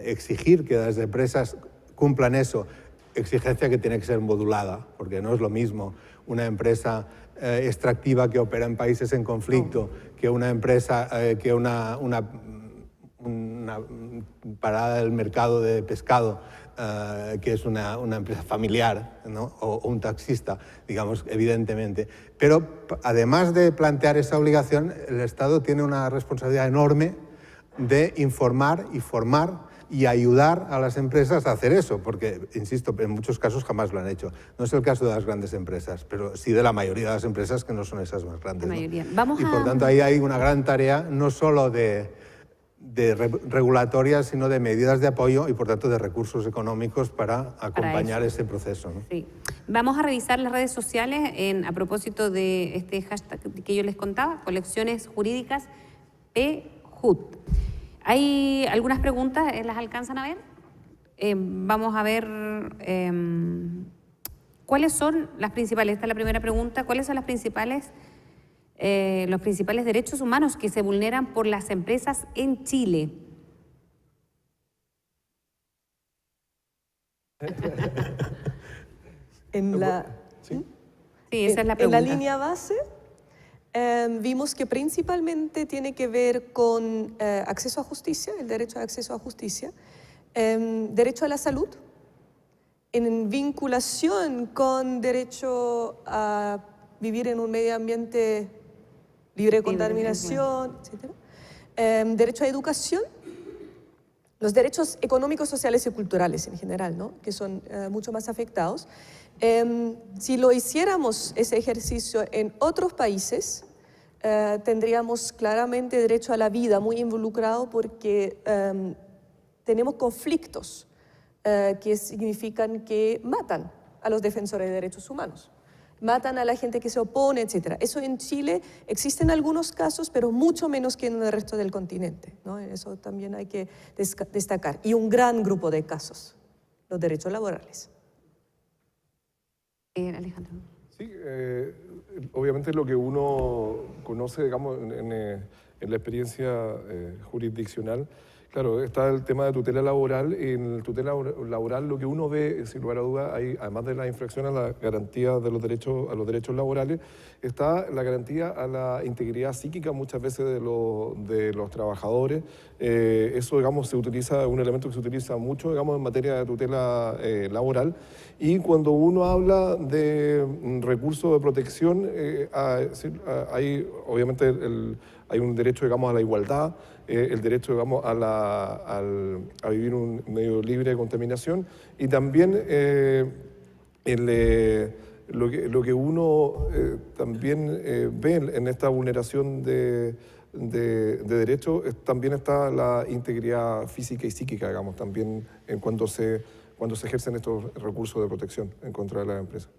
exigir que las empresas cumplan eso, exigencia que tiene que ser modulada, porque no es lo mismo una empresa extractiva que opera en países en conflicto que una empresa, que una parada del mercado de pescado, que es una empresa familiar, ¿no? o un taxista, digamos, evidentemente. Pero además de plantear esa obligación, el Estado tiene una responsabilidad enorme de informar y formar y ayudar a las empresas a hacer eso, porque, insisto, en muchos casos jamás lo han hecho. No es el caso de las grandes empresas, pero sí de la mayoría de las empresas que no son esas más grandes. La mayoría. ¿No? Y por tanto ahí hay una gran tarea, no solo de regulatorias, sino de medidas de apoyo y, por tanto, de recursos económicos para acompañar ese proceso, ¿no? Sí. Vamos a revisar las redes sociales a propósito de este hashtag que yo les contaba, colecciones jurídicas PJUT. Hay algunas preguntas, ¿las alcanzan a ver? Vamos a ver cuáles son las principales. Esta es la primera pregunta. ¿Cuáles son los principales derechos humanos que se vulneran por las empresas en Chile? ¿Sí? Sí, esa es la En pregunta. la línea base vimos que principalmente tiene que ver con acceso a justicia, el derecho a acceso a justicia, derecho a la salud, en vinculación con derecho a vivir en un medio ambiente libre de contaminación, etc. Derecho a educación, los derechos económicos, sociales y culturales en general, ¿no? Que son mucho más afectados. Si lo hiciéramos ese ejercicio en otros países, tendríamos claramente derecho a la vida muy involucrado, porque tenemos conflictos que significan que matan a los defensores de derechos humanos, matan a la gente que se opone, etc. Eso en Chile existe en algunos casos, pero mucho menos que en el resto del continente, ¿no? Eso también hay que destacar. Y un gran grupo de casos, los derechos laborales. Alejandro. Sí, obviamente lo que uno conoce, digamos, en la experiencia jurisdiccional, Claro, está el tema de tutela laboral. En el tutela laboral lo que uno ve, sin lugar a dudas, hay, además de la infracción a la garantía de los derechos laborales, está la garantía a la integridad psíquica muchas veces de los trabajadores. Eso, digamos, se utiliza, un elemento que se utiliza mucho, digamos, en materia de tutela laboral. Y cuando uno habla de recursos de protección, hay obviamente hay un derecho, digamos, a la igualdad, el derecho, digamos, a vivir un medio libre de contaminación, y también lo que uno también ve en esta vulneración de derechos, también está la integridad física y psíquica, digamos, también cuando se ejercen estos recursos de protección en contra de las empresas.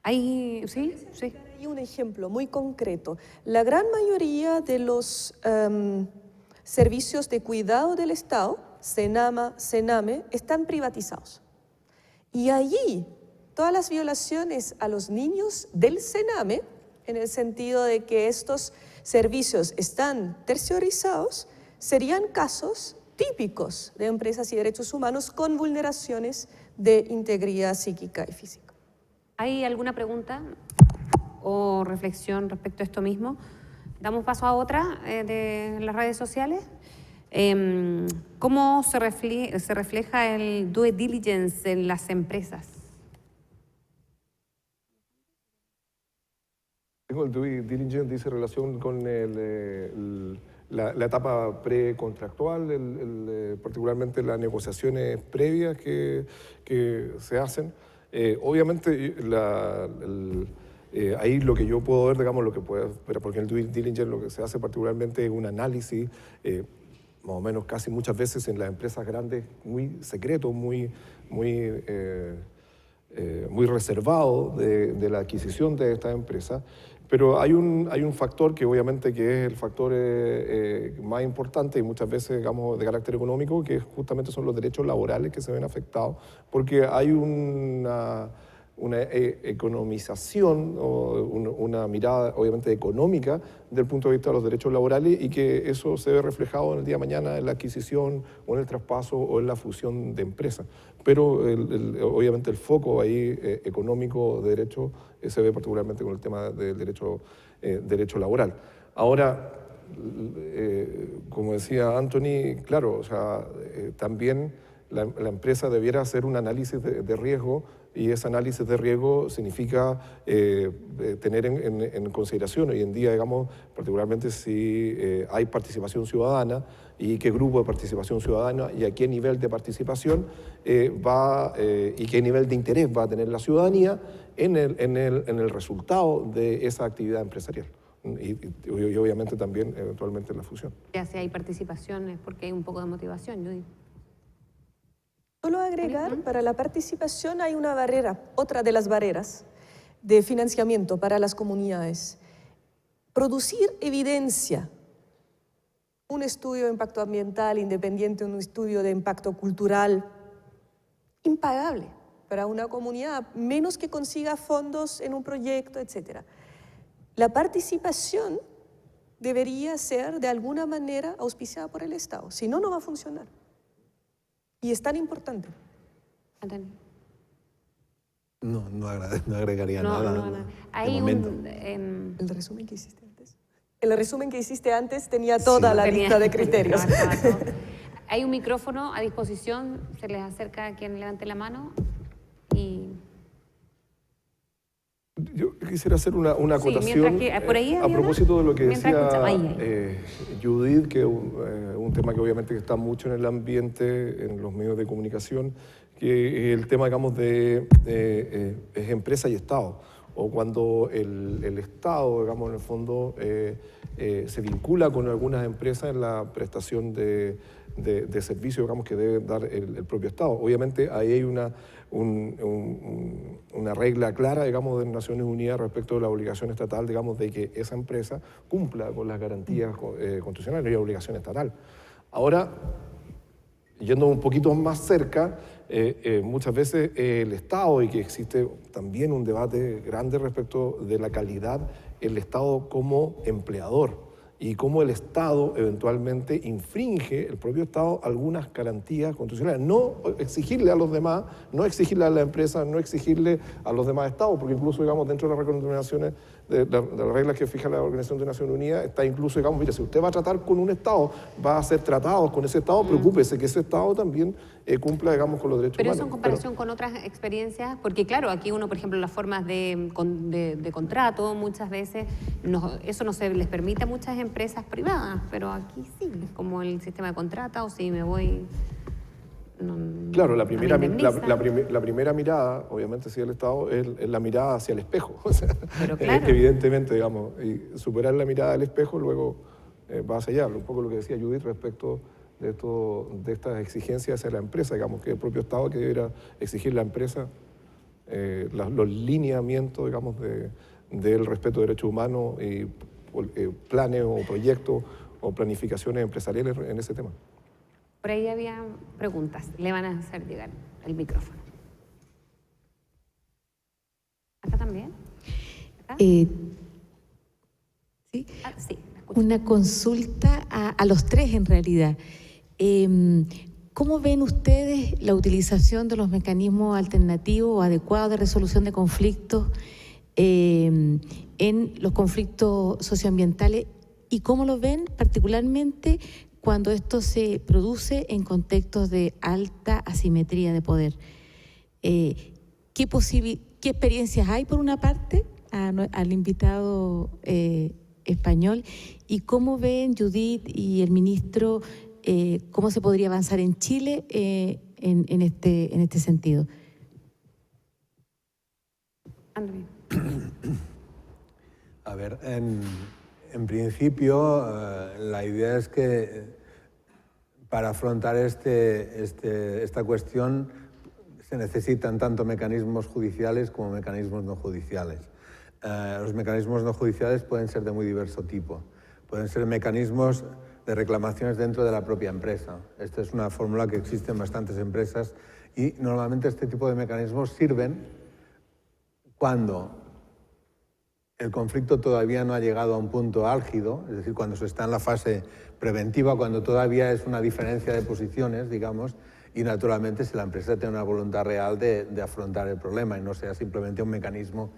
Sí. Hay un ejemplo muy concreto. La gran mayoría de los servicios de cuidado del Estado, SENAMA, SENAME, están privatizados. Y allí todas las violaciones a los niños del SENAME, en el sentido de que estos servicios están terciarizados, serían casos típicos de empresas y derechos humanos con vulneraciones de integridad psíquica y física. ¿Hay alguna pregunta o reflexión respecto a esto mismo? Damos paso a otra de las redes sociales. ¿Cómo se refleja el due diligence en las empresas? El due diligence dice relación con la etapa precontractual, particularmente las negociaciones previas que se hacen. Obviamente, ahí lo que yo puedo ver, digamos, lo que puede, porque en el due diligence lo que se hace particularmente es un análisis, más o menos casi muchas veces en las empresas grandes, muy secreto, muy reservado de la adquisición de estas empresas. Pero hay un factor que obviamente que es el factor más importante y muchas veces, digamos, de carácter económico, que justamente son los derechos laborales que se ven afectados, porque hay una economización o una mirada obviamente económica del punto de vista de los derechos laborales, y que eso se ve reflejado en el día de mañana en la adquisición o en el traspaso o en la fusión de empresas. Pero obviamente el foco ahí económico de derecho se ve particularmente con el tema del derecho laboral. Ahora, como decía Anthony, claro, o sea, también la empresa debiera hacer un análisis de riesgo, y ese análisis de riesgo significa tener en consideración hoy en día, digamos, particularmente si hay participación ciudadana, y qué grupo de participación ciudadana y a qué nivel de participación y qué nivel de interés va a tener la ciudadanía en el resultado de esa actividad empresarial. Y obviamente también eventualmente en la fusión. Ya si hay participación es porque hay un poco de motivación, Judy. Solo agregar, para la participación hay una barrera, otra de las barreras de financiamiento para las comunidades. Producir evidencia, un estudio de impacto ambiental independiente, un estudio de impacto cultural, impagable para una comunidad, menos que consiga fondos en un proyecto, etc. La participación debería ser de alguna manera auspiciada por el Estado, si no, no va a funcionar. Y es tan importante. No agregaría nada. Hay el resumen que hiciste antes. El resumen que hiciste antes tenía toda la lista de criterios. Hay un micrófono a disposición, se les acerca a quien levante la mano. Yo quisiera hacer una acotación por ahí a propósito de lo que decía Judith, que es un tema que obviamente está mucho en el ambiente, en los medios de comunicación, que es el tema, digamos, de es empresa y Estado, o cuando el Estado, digamos, en el fondo se vincula con algunas empresas en la prestación de servicios, digamos, que debe dar el propio Estado. Obviamente ahí hay una regla clara, digamos, de Naciones Unidas respecto de la obligación estatal, digamos, de que esa empresa cumpla con las garantías constitucionales y la obligación estatal. Ahora, yendo un poquito más cerca, muchas veces el Estado, y que existe también un debate grande respecto de la calidad, el Estado como empleador y cómo el Estado eventualmente infringe, el propio Estado, algunas garantías constitucionales. No exigirle a los demás, no exigirle a la empresa, no exigirle a los demás Estados, porque incluso, digamos, dentro de las recomendaciones de las reglas que fija la Organización de Naciones Unidas, está incluso, digamos, mire, si usted va a tratar con un Estado, va a hacer tratados con ese Estado, preocúpese que ese Estado también cumpla, digamos, con los derechos Pero humanos. eso en comparación con otras experiencias, porque claro, aquí uno, por ejemplo, las formas de contrato, muchas veces eso no se les permite a muchas empresas privadas, pero aquí sí, como el sistema de contrato, o si me voy... Claro, la primera mirada, obviamente, si el Estado, es la mirada hacia el espejo. O sea, pero claro. Evidentemente, digamos, y superar la mirada del espejo luego va hacia allá. Un poco lo que decía Judith respecto de estas exigencias hacia la empresa, digamos, que el propio Estado que debiera exigir la empresa los lineamientos, digamos, del respeto de derechos humanos y planes o proyectos o planificaciones empresariales en ese tema. Por ahí había preguntas. Le van a hacer llegar el micrófono. ¿Acá también? ¿Acá? ¿Sí? Sí, me escucho. Una consulta a los tres en realidad. ¿Cómo ven ustedes la utilización de los mecanismos alternativos o adecuados de resolución de conflictos en los conflictos socioambientales? ¿Y cómo lo ven particularmente cuando esto se produce en contextos de alta asimetría de poder? ¿Qué experiencias hay, por una parte, al invitado español? ¿Y cómo ven, Judith y el ministro, cómo se podría avanzar en Chile en este sentido? André. A ver, en principio, la idea es que para afrontar esta cuestión se necesitan tanto mecanismos judiciales como mecanismos no judiciales. Los mecanismos no judiciales pueden ser de muy diverso tipo. Pueden ser mecanismos de reclamaciones dentro de la propia empresa. Esta es una fórmula que existe en bastantes empresas y normalmente este tipo de mecanismos sirven cuando el conflicto todavía no ha llegado a un punto álgido, es decir, cuando se está en la fase preventiva, cuando todavía es una diferencia de posiciones, digamos, y naturalmente si la empresa tiene una voluntad real de afrontar el problema y no sea simplemente un mecanismo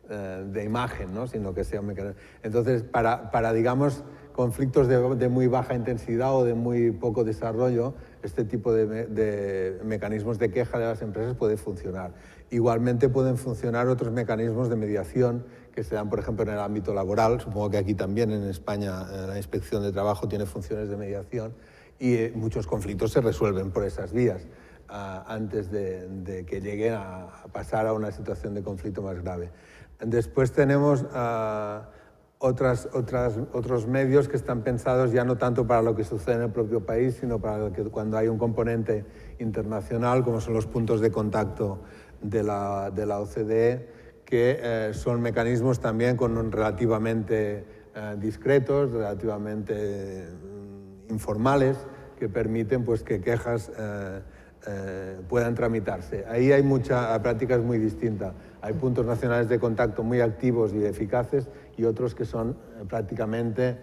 de imagen, ¿no? Sino que sea un mecanismo. Entonces, para digamos, conflictos de muy baja intensidad o de muy poco desarrollo, este tipo de mecanismos de queja de las empresas puede funcionar. Igualmente pueden funcionar otros mecanismos de mediación que se dan, por ejemplo, en el ámbito laboral. Supongo que aquí también en España la Inspección de Trabajo tiene funciones de mediación y muchos conflictos se resuelven por esas vías antes de que lleguen a pasar a una situación de conflicto más grave. Después tenemos otros medios que están pensados ya no tanto para lo que sucede en el propio país, sino para cuando hay un componente internacional, como son los puntos de contacto de la OCDE, que son mecanismos también relativamente discretos, relativamente informales, que permiten pues, que quejas puedan tramitarse. Ahí hay prácticas muy distintas. Hay puntos nacionales de contacto muy activos y eficaces y otros que son prácticamente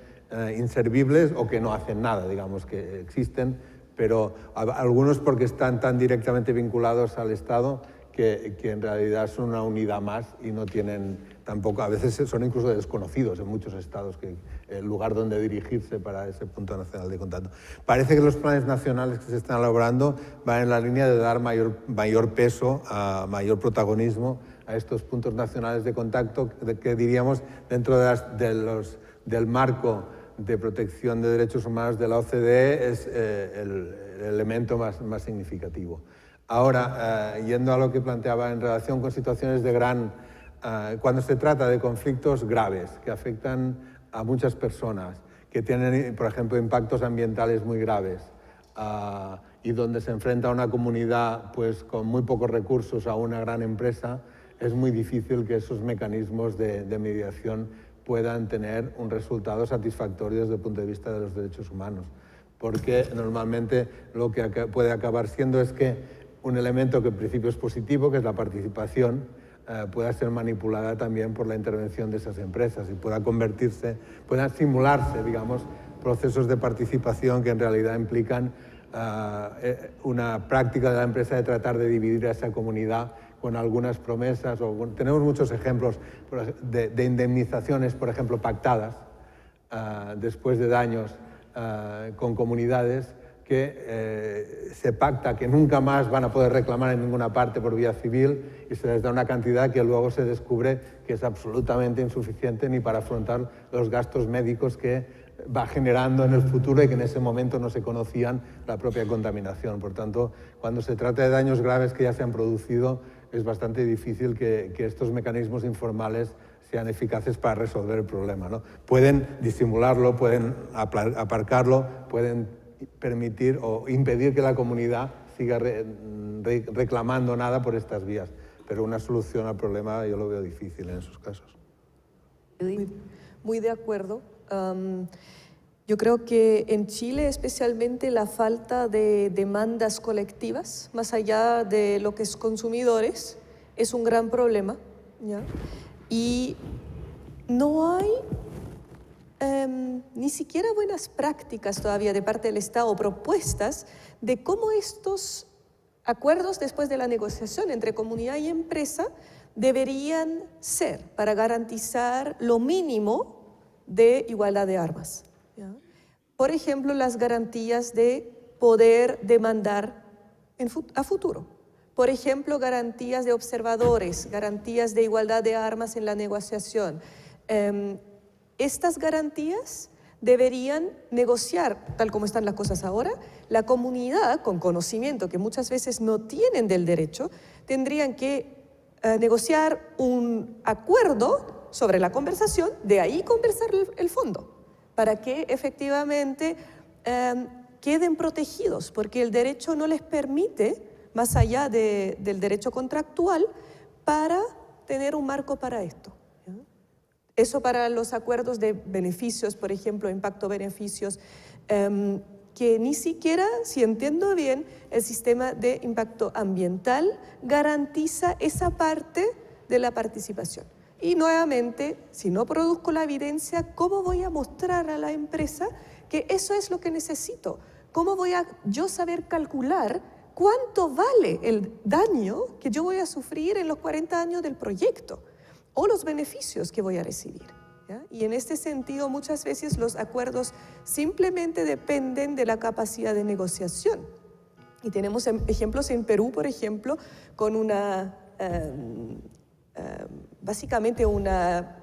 inservibles o que no hacen nada, digamos, que existen, pero algunos porque están tan directamente vinculados al Estado que en realidad son una unidad más y no tienen tampoco, a veces son incluso desconocidos en muchos estados, que el lugar donde dirigirse para ese punto nacional de contacto. Parece que los planes nacionales que se están elaborando van en la línea de dar mayor peso, mayor protagonismo a estos puntos nacionales de contacto que diríamos dentro del marco de protección de derechos humanos de la OCDE es el elemento más significativo. Ahora, yendo a lo que planteaba en relación con situaciones de cuando se trata de conflictos graves que afectan a muchas personas, que tienen, por ejemplo, impactos ambientales muy graves y donde se enfrenta una comunidad pues, con muy pocos recursos a una gran empresa, es muy difícil que esos mecanismos de mediación puedan tener un resultado satisfactorio desde el punto de vista de los derechos humanos. Porque normalmente lo que puede acabar siendo es que un elemento que en principio es positivo, que es la participación, pueda ser manipulada también por la intervención de esas empresas y puedan simularse, digamos, procesos de participación que en realidad implican una práctica de la empresa de tratar de dividir a esa comunidad con algunas promesas. Tenemos muchos ejemplos de indemnizaciones, por ejemplo, pactadas después de daños con comunidades que se pacta que nunca más van a poder reclamar en ninguna parte por vía civil y se les da una cantidad que luego se descubre que es absolutamente insuficiente ni para afrontar los gastos médicos que va generando en el futuro y que en ese momento no se conocían la propia contaminación. Por tanto, cuando se trata de daños graves que ya se han producido, es bastante difícil que estos mecanismos informales sean eficaces para resolver el problema, ¿no? Pueden disimularlo, pueden aparcarlo, pueden permitir o impedir que la comunidad siga reclamando nada por estas vías. Pero una solución al problema yo lo veo difícil en esos casos. Muy de acuerdo. Yo creo que en Chile especialmente la falta de demandas colectivas, más allá de lo que es consumidores, es un gran problema, ¿ya? Y no hay ni siquiera buenas prácticas todavía de parte del Estado, propuestas de cómo estos acuerdos después de la negociación entre comunidad y empresa deberían ser para garantizar lo mínimo de igualdad de armas, ¿ya? Por ejemplo, las garantías de poder demandar a futuro. Por ejemplo, garantías de observadores, garantías de igualdad de armas en la negociación. Estas garantías deberían negociar, tal como están las cosas ahora, la comunidad con conocimiento que muchas veces no tienen del derecho, tendrían que negociar un acuerdo sobre la conversación, de ahí conversar el fondo, para que efectivamente queden protegidos, porque el derecho no les permite, más allá del derecho contractual, para tener un marco para esto. Eso para los acuerdos de beneficios, por ejemplo, impacto-beneficios, que ni siquiera, si entiendo bien, el sistema de impacto ambiental garantiza esa parte de la participación. Y nuevamente, si no produzco la evidencia, ¿cómo voy a mostrar a la empresa que eso es lo que necesito? ¿Cómo voy a yo saber calcular cuánto vale el daño que yo voy a sufrir en los 40 años del proyecto o los beneficios que voy a recibir, ¿ya? Y en este sentido, muchas veces los acuerdos simplemente dependen de la capacidad de negociación. Y tenemos ejemplos en Perú, por ejemplo, con una, básicamente una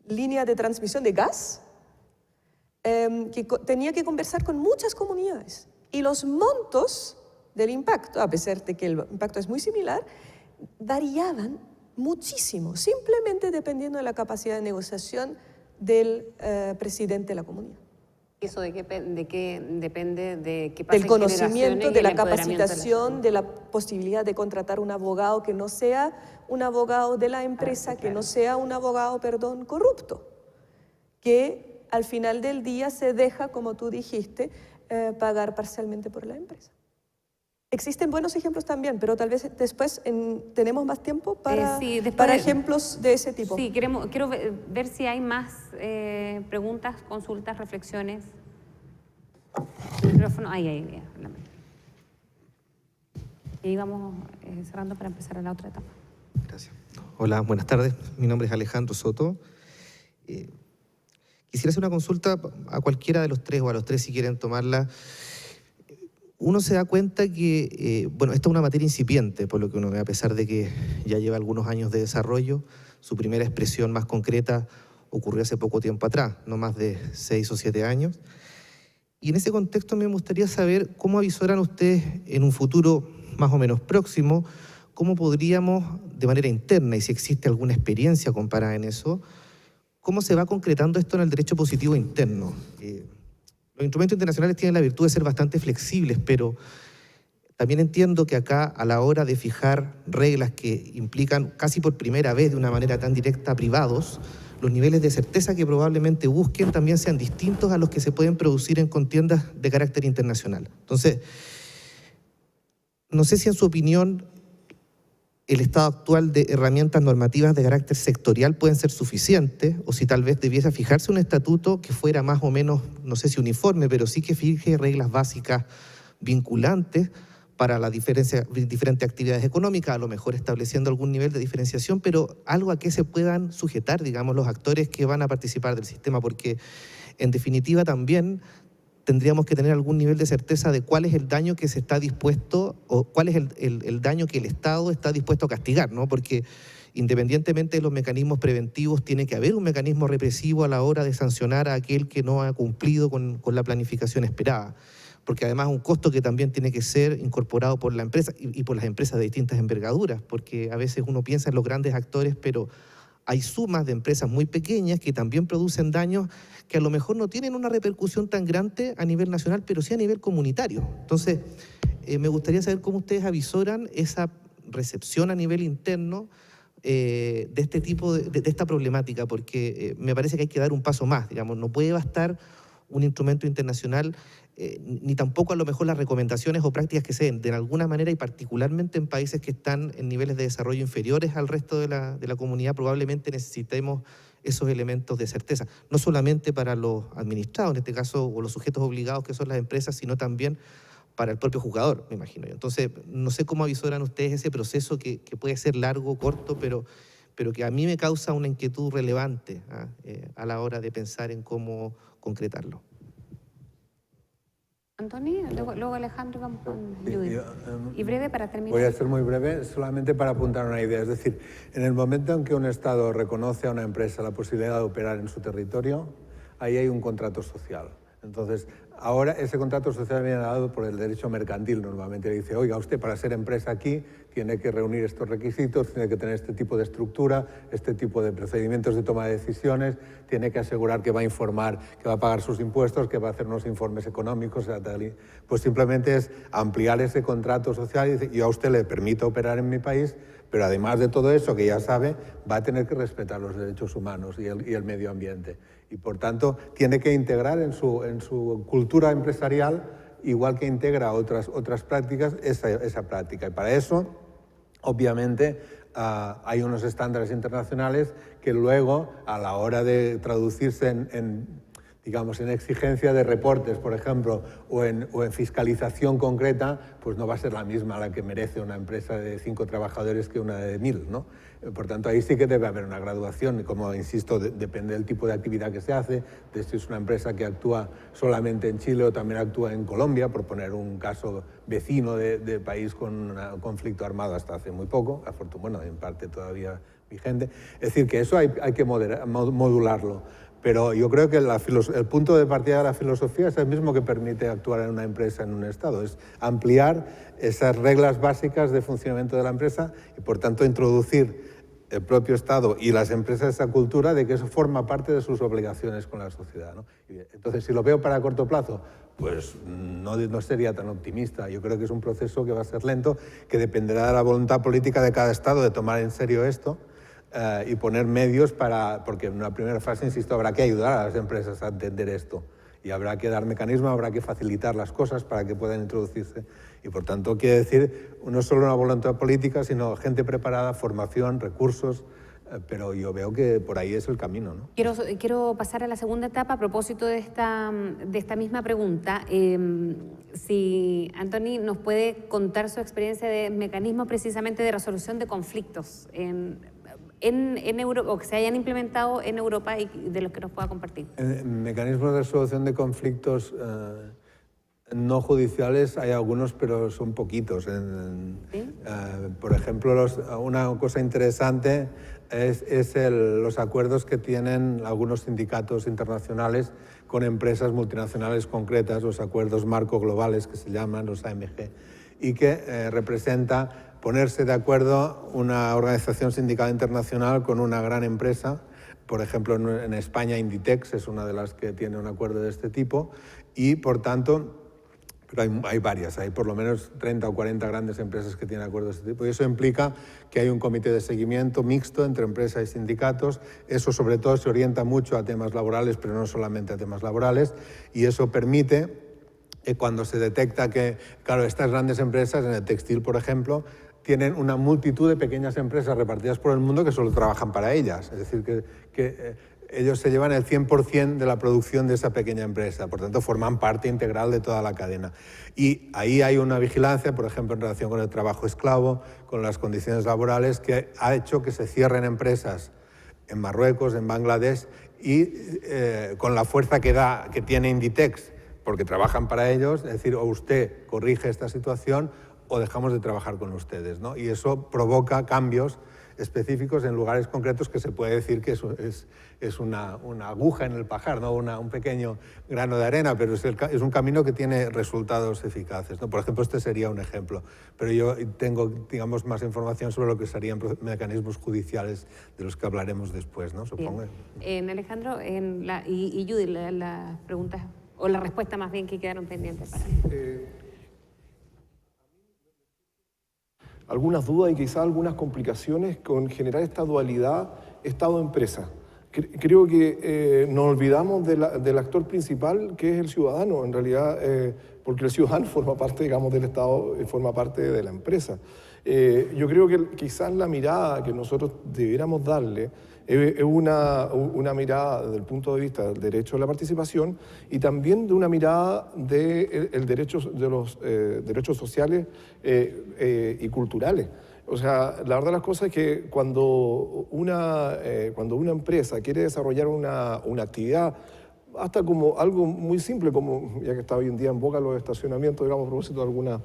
línea de transmisión de gas que tenía que conversar con muchas comunidades. Y los montos del impacto, a pesar de que el impacto es muy similar, variaban muchísimo, simplemente dependiendo de la capacidad de negociación del presidente de la comunidad. ¿Eso de qué depende? ¿De qué pasa del conocimiento, de la empoderamiento capacitación, de la posibilidad de contratar un abogado que no sea un abogado de la empresa, que no sea un abogado, corrupto, que al final del día se deja, como tú dijiste, pagar parcialmente por la empresa. Existen buenos ejemplos también, pero tal vez después tenemos más tiempo para, para ejemplos de ese tipo. Sí, quiero ver si hay más preguntas, consultas, reflexiones. El micrófono, ahí. Y ahí vamos cerrando para empezar a la otra etapa. Gracias. Hola, buenas tardes. Mi nombre es Alejandro Soto. Quisiera hacer una consulta a cualquiera de los tres o a los tres si quieren tomarla. Uno se da cuenta que, esta es una materia incipiente, por lo que uno ve, a pesar de que ya lleva algunos años de desarrollo. Su primera expresión más concreta ocurrió hace poco tiempo atrás, no más de 6 o 7 años. Y en ese contexto me gustaría saber cómo avisoran ustedes en un futuro más o menos próximo, cómo podríamos, de manera interna, y si existe alguna experiencia comparada en eso, cómo se va concretando esto en el derecho positivo interno. Los instrumentos internacionales tienen la virtud de ser bastante flexibles, pero también entiendo que acá, a la hora de fijar reglas que implican casi por primera vez de una manera tan directa a privados, los niveles de certeza que probablemente busquen también sean distintos a los que se pueden producir en contiendas de carácter internacional. Entonces, no sé si en su opinión el estado actual de herramientas normativas de carácter sectorial pueden ser suficientes, o si tal vez debiese fijarse un estatuto que fuera más o menos, no sé si uniforme, pero sí que fije reglas básicas vinculantes para las diferentes actividades económicas, a lo mejor estableciendo algún nivel de diferenciación, pero algo a que se puedan sujetar, digamos, los actores que van a participar del sistema, porque en definitiva también tendríamos que tener algún nivel de certeza de cuál es el daño que se está dispuesto, o cuál es el daño que el Estado está dispuesto a castigar, ¿no? Porque independientemente de los mecanismos preventivos, tiene que haber un mecanismo represivo a la hora de sancionar a aquel que no ha cumplido con la planificación esperada. Porque además es un costo que también tiene que ser incorporado por la empresa y por las empresas de distintas envergaduras, porque a veces uno piensa en los grandes actores, pero hay sumas de empresas muy pequeñas que también producen daños que a lo mejor no tienen una repercusión tan grande a nivel nacional, pero sí a nivel comunitario. Entonces, me gustaría saber cómo ustedes avisoran esa recepción a nivel interno de este tipo de esta problemática, porque me parece que hay que dar un paso más, digamos, no puede bastar un instrumento internacional, ni tampoco a lo mejor las recomendaciones o prácticas que se den de alguna manera, y particularmente en países que están en niveles de desarrollo inferiores al resto de la comunidad, probablemente necesitemos esos elementos de certeza, no solamente para los administrados, en este caso, o los sujetos obligados que son las empresas, sino también para el propio jugador, me imagino yo. Entonces, no sé cómo avisoran ustedes ese proceso que puede ser largo, corto, pero que a mí me causa una inquietud relevante a la hora de pensar en cómo concretarlo. Antoni, luego Alejandro, vamos con Judith. Y breve para terminar. Voy a ser muy breve, solamente para apuntar una idea. Es decir, en el momento en que un Estado reconoce a una empresa la posibilidad de operar en su territorio, ahí hay un contrato social. Entonces, ahora ese contrato social viene dado por el derecho mercantil normalmente. Le dice, oiga, usted para ser empresa aquí tiene que reunir estos requisitos, tiene que tener este tipo de estructura, este tipo de procedimientos de toma de decisiones, tiene que asegurar que va a informar, que va a pagar sus impuestos, que va a hacer unos informes económicos, pues simplemente es ampliar ese contrato social y decir, yo a usted le permito operar en mi país, pero además de todo eso que ya sabe, va a tener que respetar los derechos humanos y el medio ambiente. Y por tanto, tiene que integrar en su cultura empresarial, igual que integra otras prácticas, esa práctica. Y para eso, obviamente, hay unos estándares internacionales que luego, a la hora de traducirse en exigencia de reportes, por ejemplo, o en fiscalización concreta, pues no va a ser la misma la que merece una empresa de 5 trabajadores que una de 1000, ¿no? Por tanto, ahí sí que debe haber una graduación, como insisto, depende del tipo de actividad que se hace, de si es una empresa que actúa solamente en Chile o también actúa en Colombia, por poner un caso vecino de país con un conflicto armado hasta hace muy poco, bueno, en parte todavía vigente. Es decir, que eso hay que modularlo. Pero yo creo que el punto de partida de la filosofía es el mismo que permite actuar en una empresa, en un Estado, es ampliar esas reglas básicas de funcionamiento de la empresa y, por tanto, introducir el propio Estado y las empresas esa cultura de que eso forma parte de sus obligaciones con la sociedad, ¿no? Entonces, si lo veo para corto plazo, pues no sería tan optimista. Yo creo que es un proceso que va a ser lento, que dependerá de la voluntad política de cada Estado de tomar en serio esto. Y poner medios porque en una primera fase, insisto, habrá que ayudar a las empresas a entender esto y habrá que dar mecanismos, habrá que facilitar las cosas para que puedan introducirse y, por tanto, quiere decir no solo una voluntad política, sino gente preparada, formación, recursos, pero yo veo que por ahí es el camino, ¿no? Quiero pasar a la segunda etapa a propósito de esta misma pregunta. Si Antoni nos puede contar su experiencia de mecanismos precisamente de resolución de conflictos en Europa, o que se hayan implementado en Europa y de los que nos pueda compartir. Mecanismos de resolución de conflictos no judiciales hay algunos, pero son poquitos. ¿Sí? Por ejemplo, una cosa interesante es los acuerdos que tienen algunos sindicatos internacionales con empresas multinacionales concretas, los acuerdos marco globales que se llaman, los AMG, y que representa ponerse de acuerdo una organización sindical internacional con una gran empresa. Por ejemplo, en España Inditex es una de las que tiene un acuerdo de este tipo y, por tanto, pero hay varias, hay por lo menos 30 o 40 grandes empresas que tienen acuerdos de este tipo y eso implica que hay un comité de seguimiento mixto entre empresas y sindicatos. Eso sobre todo se orienta mucho a temas laborales, pero no solamente a temas laborales, y eso permite cuando se detecta que, claro, estas grandes empresas, en el textil, por ejemplo, tienen una multitud de pequeñas empresas repartidas por el mundo que solo trabajan para ellas. Es decir, que ellos se llevan el 100% de la producción de esa pequeña empresa, por tanto forman parte integral de toda la cadena. Y ahí hay una vigilancia, por ejemplo, en relación con el trabajo esclavo, con las condiciones laborales, que ha hecho que se cierren empresas en Marruecos, en Bangladesh, y con la fuerza que tiene Inditex, porque trabajan para ellos, es decir, o usted corrige esta situación o dejamos de trabajar con ustedes, ¿no? Y eso provoca cambios específicos en lugares concretos que se puede decir que eso es una aguja en el pajar, ¿no? Un pequeño grano de arena, pero es un camino que tiene resultados eficaces, ¿no? Por ejemplo, este sería un ejemplo, pero yo tengo, digamos, más información sobre lo que serían mecanismos judiciales de los que hablaremos después, ¿no? Supongo. Alejandro, y Judy, las preguntas, o la respuesta más bien que quedaron pendientes para mí. Algunas dudas y quizás algunas complicaciones con generar esta dualidad Estado-empresa. Creo que nos olvidamos del actor principal, que es el ciudadano, en realidad, porque el ciudadano forma parte, digamos, del Estado y forma parte de la empresa. Yo creo que quizás la mirada que nosotros debiéramos darle es una mirada desde el punto de vista del derecho a la participación y también de una mirada de los derechos sociales y culturales. O sea, la verdad de las cosas es que cuando una empresa quiere desarrollar una actividad, hasta como algo muy simple, como ya que está hoy en día en boca los estacionamientos, digamos, a propósito de algunas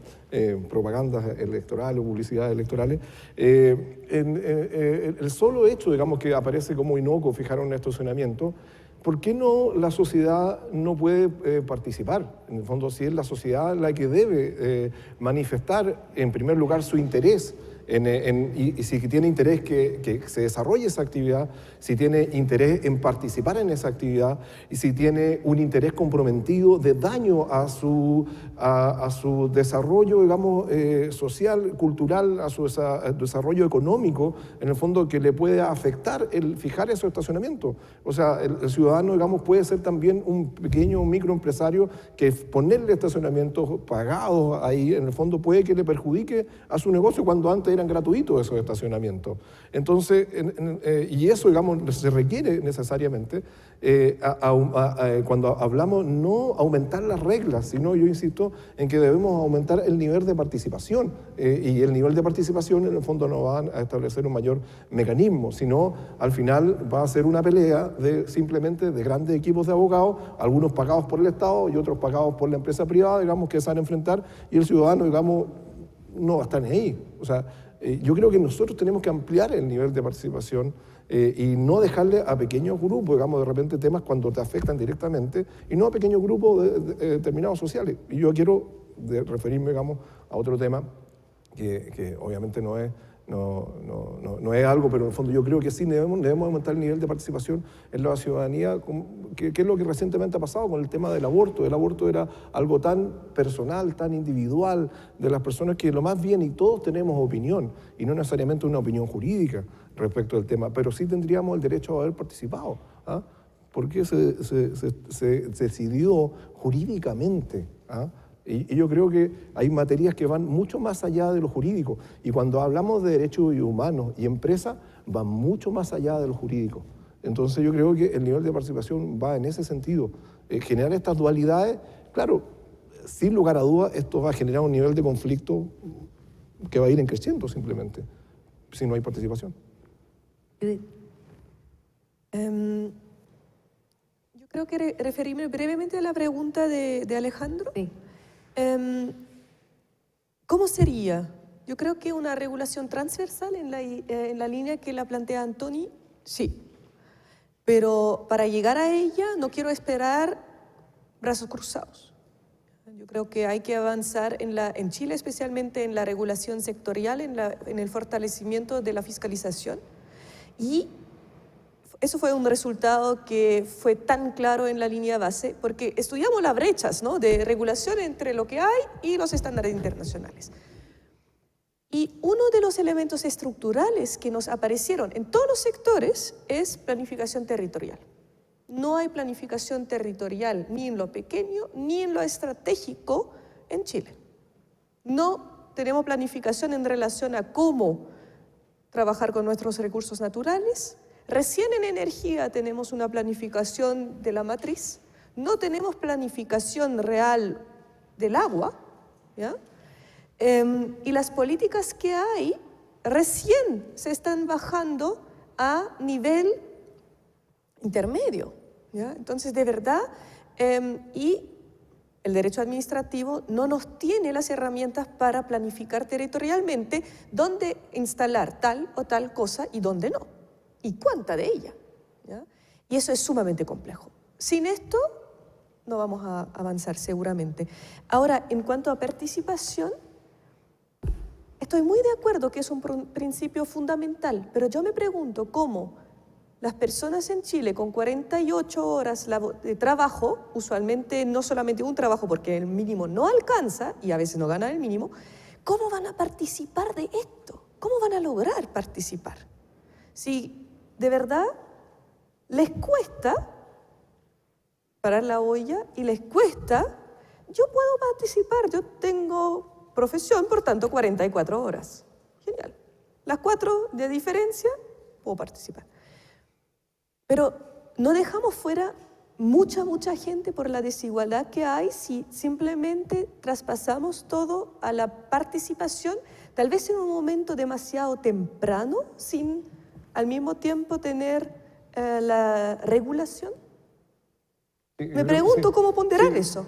propagandas electorales o publicidades electorales, el solo hecho, digamos, que aparece como inocuo fijar un estacionamiento, ¿por qué no la sociedad no puede participar? En el fondo, si es la sociedad la que debe manifestar, en primer lugar, su interés y si tiene interés que se desarrolle esa actividad, si tiene interés en participar en esa actividad y si tiene un interés comprometido de daño a su desarrollo, digamos, social, cultural, a su desarrollo económico, en el fondo que le puede afectar el fijar esos estacionamientos. O sea, el ciudadano, digamos, puede ser también un pequeño microempresario que ponerle estacionamientos pagados ahí, en el fondo puede que le perjudique a su negocio cuando antes eran gratuitos esos estacionamientos. Entonces, y eso, digamos, se requiere necesariamente, cuando hablamos, no aumentar las reglas, sino, yo insisto, en que debemos aumentar el nivel de participación. Y el nivel de participación, en el fondo, no va a establecer un mayor mecanismo, sino, al final, va a ser una pelea simplemente de grandes equipos de abogados, algunos pagados por el Estado y otros pagados por la empresa privada, digamos, que se van a enfrentar, y el ciudadano, digamos, no va a estar ni ahí. O sea, yo creo que nosotros tenemos que ampliar el nivel de participación y no dejarle a pequeños grupos, digamos, de repente temas cuando te afectan directamente, y no a pequeños grupos determinados sociales. Y yo quiero referirme, digamos, a otro tema que obviamente no es algo, pero en el fondo yo creo que sí debemos aumentar el nivel de participación en la ciudadanía, que es lo que recientemente ha pasado con el tema del aborto. El aborto era algo tan personal, tan individual de las personas, que lo más bien, y todos tenemos opinión, y no necesariamente una opinión jurídica respecto del tema, pero sí tendríamos el derecho a haber participado. ¿Ah? Porque se decidió jurídicamente. ¿Ah? Y yo creo que hay materias que van mucho más allá de lo jurídico. Y cuando hablamos de derechos humanos y empresas, van mucho más allá de lo jurídico. Entonces yo creo que el nivel de participación va en ese sentido. Generar estas dualidades, claro, sin lugar a dudas, esto va a generar un nivel de conflicto que va a ir creciendo simplemente, si no hay participación. Judith. Yo creo que referirme brevemente a la pregunta de Alejandro. Sí. ¿Cómo sería? Yo creo que una regulación transversal en la línea que la plantea Antoni, sí. Pero para llegar a ella no quiero esperar brazos cruzados. Yo creo que hay que avanzar en Chile, especialmente en la regulación sectorial, en el fortalecimiento de la fiscalización. Y eso fue un resultado que fue tan claro en la línea base, porque estudiamos las brechas, ¿no?, de regulación entre lo que hay y los estándares internacionales. Y uno de los elementos estructurales que nos aparecieron en todos los sectores es planificación territorial. No hay planificación territorial ni en lo pequeño ni en lo estratégico en Chile. No tenemos planificación en relación a cómo trabajar con nuestros recursos naturales. Recién en energía tenemos una planificación de la matriz. No tenemos planificación real del agua, ¿ya? Y las políticas que hay recién se están bajando a nivel intermedio, ¿ya? Entonces, de verdad, y el derecho administrativo no nos tiene las herramientas para planificar territorialmente dónde instalar tal o tal cosa y dónde no, y cuánta de ella, ¿ya? Y eso es sumamente complejo. Sin esto no vamos a avanzar seguramente. Ahora, en cuanto a participación, estoy muy de acuerdo que es un principio fundamental, pero yo me pregunto cómo las personas en Chile con 48 horas de trabajo, usualmente no solamente un trabajo porque el mínimo no alcanza y a veces no gana el mínimo, ¿cómo van a participar de esto? ¿Cómo van a lograr participar? Si de verdad les cuesta parar la olla y les cuesta, yo puedo participar, yo tengo profesión, por tanto 44 horas. Genial. Las 4 de diferencia, puedo participar. Pero no dejamos fuera mucha gente por la desigualdad que hay si simplemente traspasamos todo a la participación, tal vez en un momento demasiado temprano, sin al mismo tiempo tener la regulación. Me pregunto cómo ponderar eso.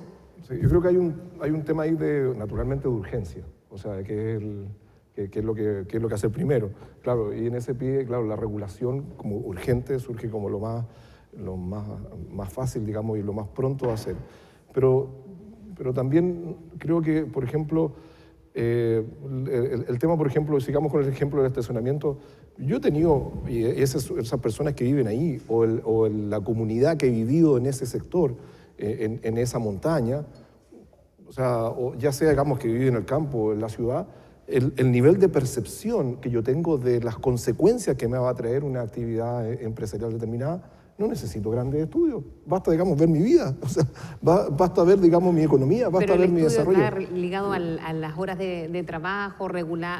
Sí, yo creo que hay un tema ahí naturalmente de urgencia, o sea, que es lo que hacer primero. Claro, y en ese pie, claro, la regulación como urgente surge como lo más fácil, digamos, y lo más pronto a hacer. Pero también creo que, por ejemplo, el tema, por ejemplo, sigamos con el ejemplo del estacionamiento. Yo he tenido, y esas personas que viven ahí, o la comunidad que he vivido en ese sector, en esa montaña, o sea, ya sea, digamos, que vive en el campo o en la ciudad, el nivel de percepción que yo tengo de las consecuencias que me va a traer una actividad empresarial determinada, no necesito grandes estudios. Basta, digamos, ver mi vida. O sea, basta ver, digamos, mi economía, basta ver mi desarrollo. Pero el estudio está ligado a las horas de trabajo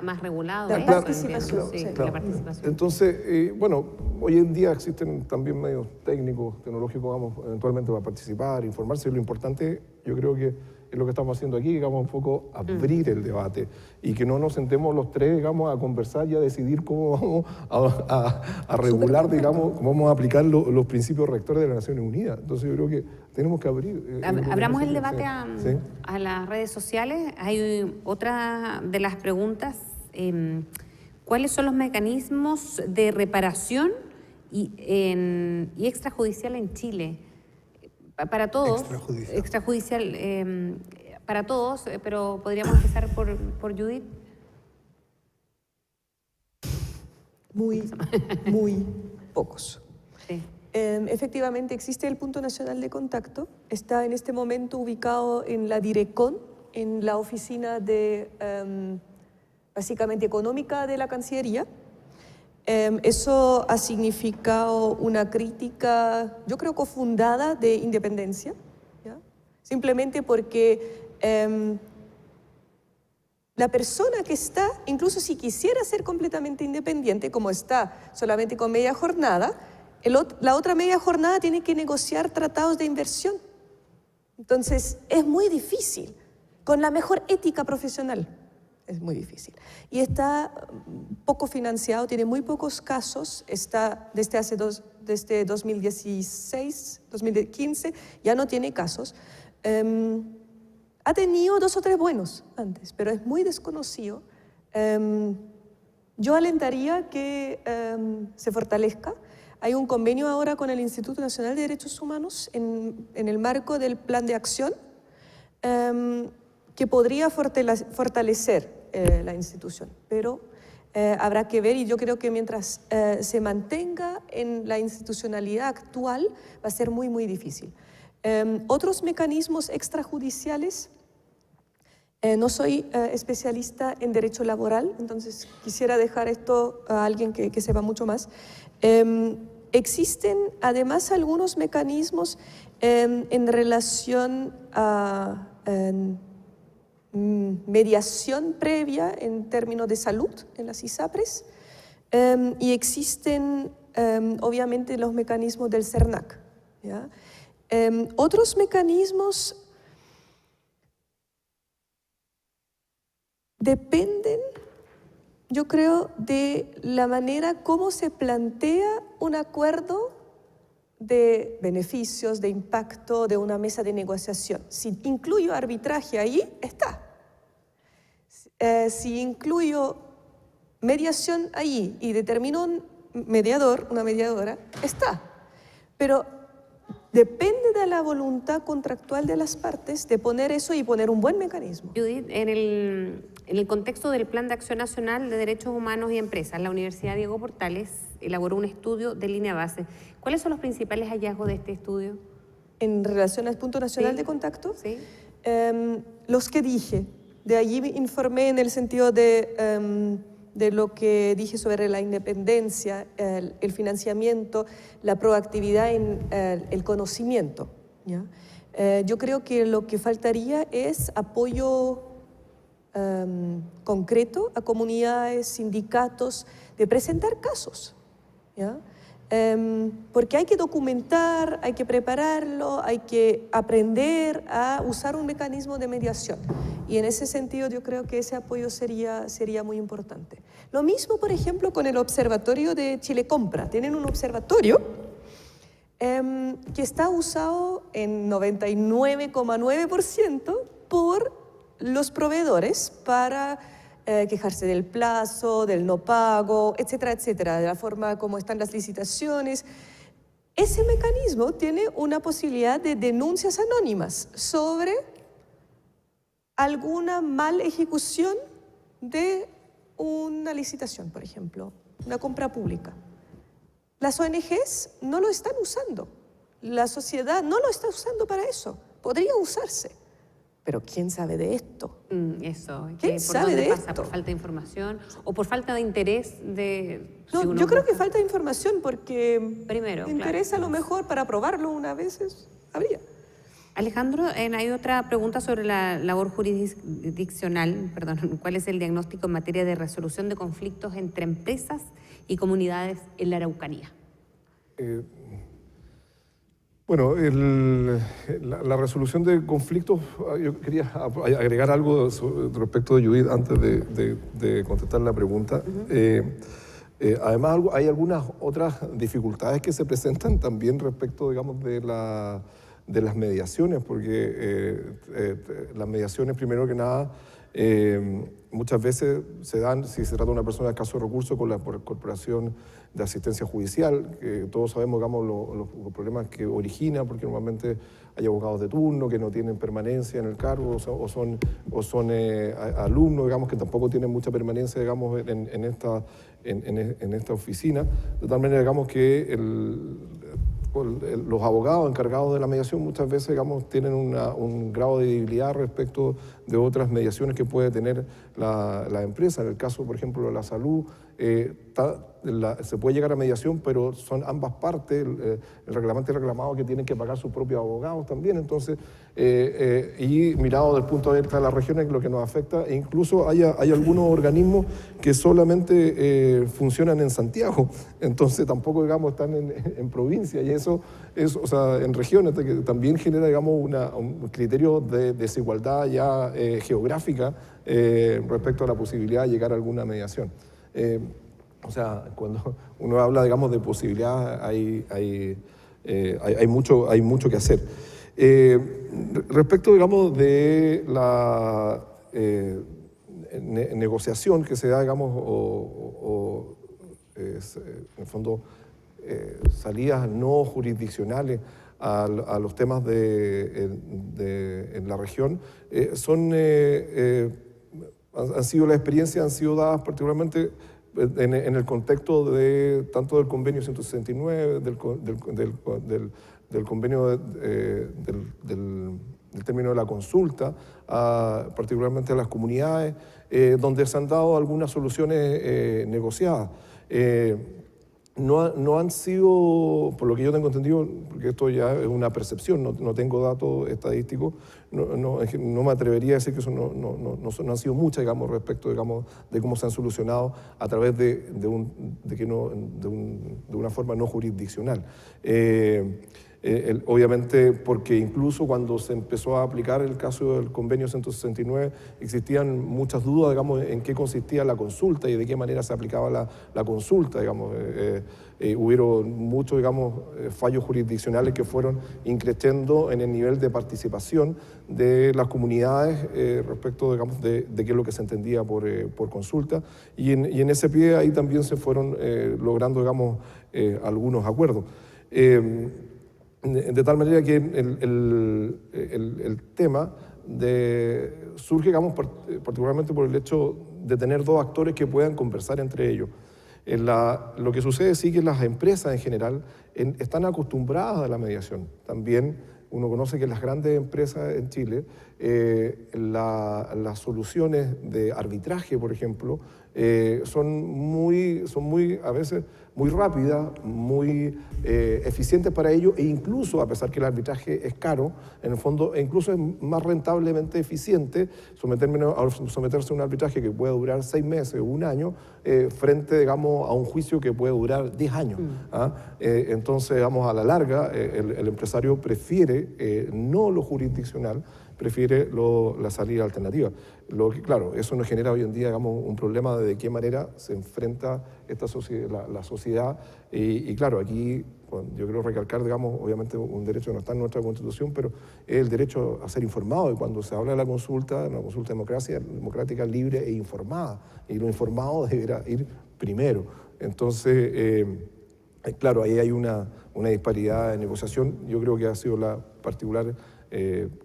más regulado. La participación. Sí, claro. la participación. Entonces, bueno, hoy en día existen también medios técnicos, tecnológicos, vamos, eventualmente para participar, informarse. Y lo importante, yo creo que es lo que estamos haciendo aquí, digamos, un poco abrir el debate y que no nos sentemos los tres, digamos, a conversar y a decidir cómo vamos a regular, digamos, cómo vamos a aplicar los principios rectores de las Naciones Unidas. Entonces yo creo que tenemos que abrir. Abramos el debate ¿sí? a las redes sociales. Hay otra de las preguntas. ¿Cuáles son los mecanismos de reparación y extrajudicial en Chile? Para todos, extrajudicial para todos, pero podríamos empezar por Judith. Muy pocos. Sí. Efectivamente existe el Punto Nacional de Contacto, está en este momento ubicado en la Direcon, en la oficina de, básicamente económica de la Cancillería. Eso ha significado una crítica, yo creo que fundada de independencia, ¿ya? Simplemente porque la persona que está, incluso si quisiera ser completamente independiente, como está solamente con media jornada, la otra media jornada tiene que negociar tratados de inversión. Entonces es muy difícil, con la mejor ética profesional. Es muy difícil. Y está poco financiado, tiene muy pocos casos, está desde 2016, 2015, ya no tiene casos. Ha tenido 2 o 3 buenos antes, pero es muy desconocido. Yo alentaría que se fortalezca. Hay un convenio ahora con el Instituto Nacional de Derechos Humanos en el marco del Plan de Acción que podría fortalecer la institución, pero habrá que ver, y yo creo que mientras se mantenga en la institucionalidad actual va a ser muy difícil. Otros mecanismos extrajudiciales, no soy especialista en derecho laboral, entonces quisiera dejar esto a alguien que sepa mucho más. Existen además algunos mecanismos en relación a mediación previa en términos de salud en las ISAPRES, y existen obviamente los mecanismos del CERNAC, ¿ya? Otros mecanismos dependen, yo creo, de la manera como se plantea un acuerdo de beneficios, de impacto, de una mesa de negociación. Si incluyo arbitraje ahí, está. Si incluyo mediación ahí y determino un mediador, una mediadora, está. Pero depende de la voluntad contractual de las partes de poner eso y poner un buen mecanismo. Judith, en el contexto del Plan de Acción Nacional de Derechos Humanos y Empresas, la Universidad Diego Portales elaboró un estudio de línea base. ¿Cuáles son los principales hallazgos de este estudio? En relación al punto nacional de contacto, Sí. Los que dije, de allí me informé en el sentido de lo que dije sobre la independencia, el financiamiento, la proactividad en el conocimiento, ¿ya? Yo creo que lo que faltaría es apoyo concreto a comunidades, sindicatos, de presentar casos, ¿ya? Porque hay que documentar, hay que prepararlo, hay que aprender a usar un mecanismo de mediación. Y en ese sentido yo creo que ese apoyo sería muy importante. Lo mismo, por ejemplo, con el Observatorio de Chile Compra. Tienen un observatorio que está usado en 99,9% por los proveedores para quejarse del plazo, del no pago, etcétera, etcétera, de la forma como están las licitaciones. Ese mecanismo tiene una posibilidad de denuncias anónimas sobre alguna mala ejecución de una licitación, por ejemplo, una compra pública. Las ONGs no lo están usando, la sociedad no lo está usando para eso, podría usarse. Pero ¿quién sabe de esto? Eso. ¿Quién sabe de pasa? esto? ¿Por falta de información o por falta de interés de...? No, si uno yo creo busca? que falta información porque Primero, interesa claro. a lo mejor para probarlo una vez, habría. Alejandro, hay otra pregunta sobre la labor jurisdiccional. Perdón, ¿cuál es el diagnóstico en materia de resolución de conflictos entre empresas y comunidades en la Araucanía? Bueno, la resolución de conflictos, yo quería agregar algo respecto de Judith antes de contestar la pregunta. Además, hay algunas otras dificultades que se presentan también respecto, digamos, de las mediaciones, porque las mediaciones, primero que nada, muchas veces se dan, si se trata de una persona de escasos recursos, con la Corporación de Asistencia Judicial, que todos sabemos, digamos, los problemas que origina, porque normalmente hay abogados de turno que no tienen permanencia en el cargo, o son alumnos, digamos, que tampoco tienen mucha permanencia, digamos, en esta oficina, de tal manera, digamos, que los abogados encargados de la mediación muchas veces, digamos, tienen un grado de debilidad respecto de otras mediaciones que puede tener la empresa. En el caso, por ejemplo, de la salud, se puede llegar a mediación, pero son ambas partes, el reclamante y el reclamado, que tienen que pagar sus propios abogados también. Entonces, y mirado desde el punto de vista de las regiones, lo que nos afecta, e incluso hay algunos organismos que solamente funcionan en Santiago, entonces tampoco, digamos, están en provincia, y eso es, o sea, en regiones, que también genera, digamos, un criterio de desigualdad ya geográfica respecto a la posibilidad de llegar a alguna mediación. O sea, cuando uno habla, digamos, de posibilidad, hay mucho que hacer. Respecto, digamos, de la negociación que se da, digamos, en el fondo, salidas no jurisdiccionales a los temas en la región, han sido las experiencias, han sido dadas particularmente en el contexto tanto del convenio 169, del convenio del término de la consulta, particularmente a las comunidades, donde se han dado algunas soluciones negociadas. no han sido, por lo que yo tengo entendido, porque esto ya es una percepción, no tengo datos estadísticos, no me atrevería a decir que eso no han sido muchas, digamos, respecto, digamos, de cómo se han solucionado a través de una forma no jurisdiccional. Obviamente porque incluso cuando se empezó a aplicar el caso del convenio 169 existían muchas dudas, digamos, en qué consistía la consulta y de qué manera se aplicaba la consulta, digamos. Hubieron muchos, digamos, fallos jurisdiccionales que fueron increciendo en el nivel de participación de las comunidades respecto, digamos, de qué es lo que se entendía por consulta, y en ese pie ahí también se fueron logrando, digamos, algunos acuerdos. De tal manera que el tema surge, digamos, particularmente por el hecho de tener dos actores que puedan conversar entre ellos. Lo que sucede sí que las empresas en general están acostumbradas a la mediación. También uno conoce que las grandes empresas en Chile, las soluciones de arbitraje, por ejemplo, son muy a veces muy rápidas, muy eficientes para ello, e incluso, a pesar que el arbitraje es caro, en el fondo incluso es más rentablemente eficiente someterse a un arbitraje que puede durar 6 meses o 1 año frente, digamos, a un juicio que puede durar 10 años. Entonces, digamos, a la larga, el empresario prefiere no lo jurisdiccional, prefiere la salida alternativa. Claro, eso nos genera hoy en día, digamos, un problema de qué manera se enfrenta la sociedad. Y claro, aquí yo quiero recalcar, digamos, obviamente un derecho que no está en nuestra Constitución, pero es el derecho a ser informado. Y cuando se habla de la consulta, una consulta democrática, libre e informada. Y lo informado deberá ir primero. Entonces, claro, ahí hay una disparidad de negociación. Yo creo que ha sido la particular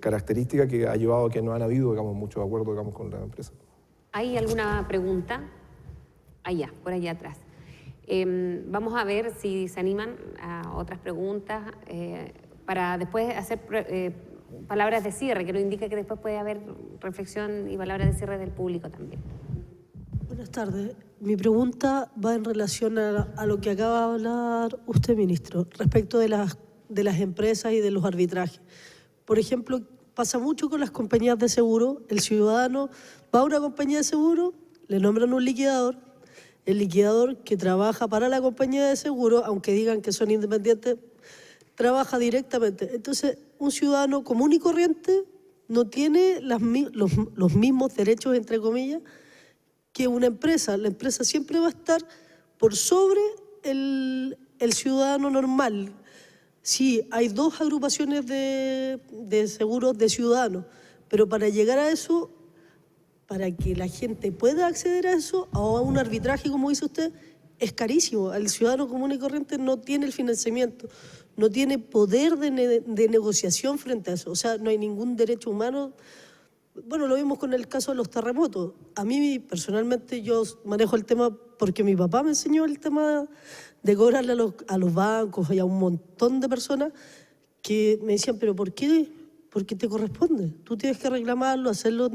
característica que ha llevado a que no han habido, digamos, muchos acuerdos, digamos, con la empresa. ¿Hay alguna pregunta? Allá, por allá atrás. Vamos a ver si se animan a otras preguntas para después hacer palabras de cierre, que nos indica que después puede haber reflexión y palabras de cierre del público también. Buenas tardes. Mi pregunta va en relación a lo que acaba de hablar usted, ministro, respecto de las empresas y de los arbitrajes. Por ejemplo, pasa mucho con las compañías de seguro. El ciudadano va a una compañía de seguro, le nombran un liquidador, el liquidador que trabaja para la compañía de seguro, aunque digan que son independientes, trabaja directamente. Entonces, un ciudadano común y corriente no tiene los mismos derechos, entre comillas, que una empresa. La empresa siempre va a estar por sobre el ciudadano normal. Sí, hay 2 agrupaciones de seguros de ciudadanos, pero para llegar a eso, para que la gente pueda acceder a eso, a un arbitraje, como dice usted, es carísimo. El ciudadano común y corriente no tiene el financiamiento, no tiene poder de negociación frente a eso. O sea, no hay ningún derecho humano. Bueno, lo vimos con el caso de los terremotos. A mí, personalmente, yo manejo el tema porque mi papá me enseñó el tema de cobrarle a los bancos y a un montón de personas que me decían, pero ¿por qué? Porque te corresponde. Tú tienes que reclamarlo, hacerlo.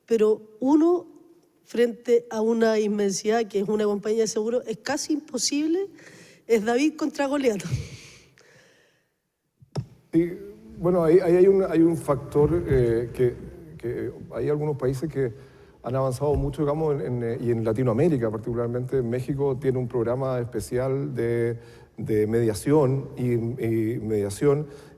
Pero uno, frente a una inmensidad que es una compañía de seguro, es casi imposible. Es David contra Goliat. Sí, bueno, ahí hay un factor que hay algunos países que han avanzado mucho, digamos, y en Latinoamérica particularmente. México tiene un programa especial de mediación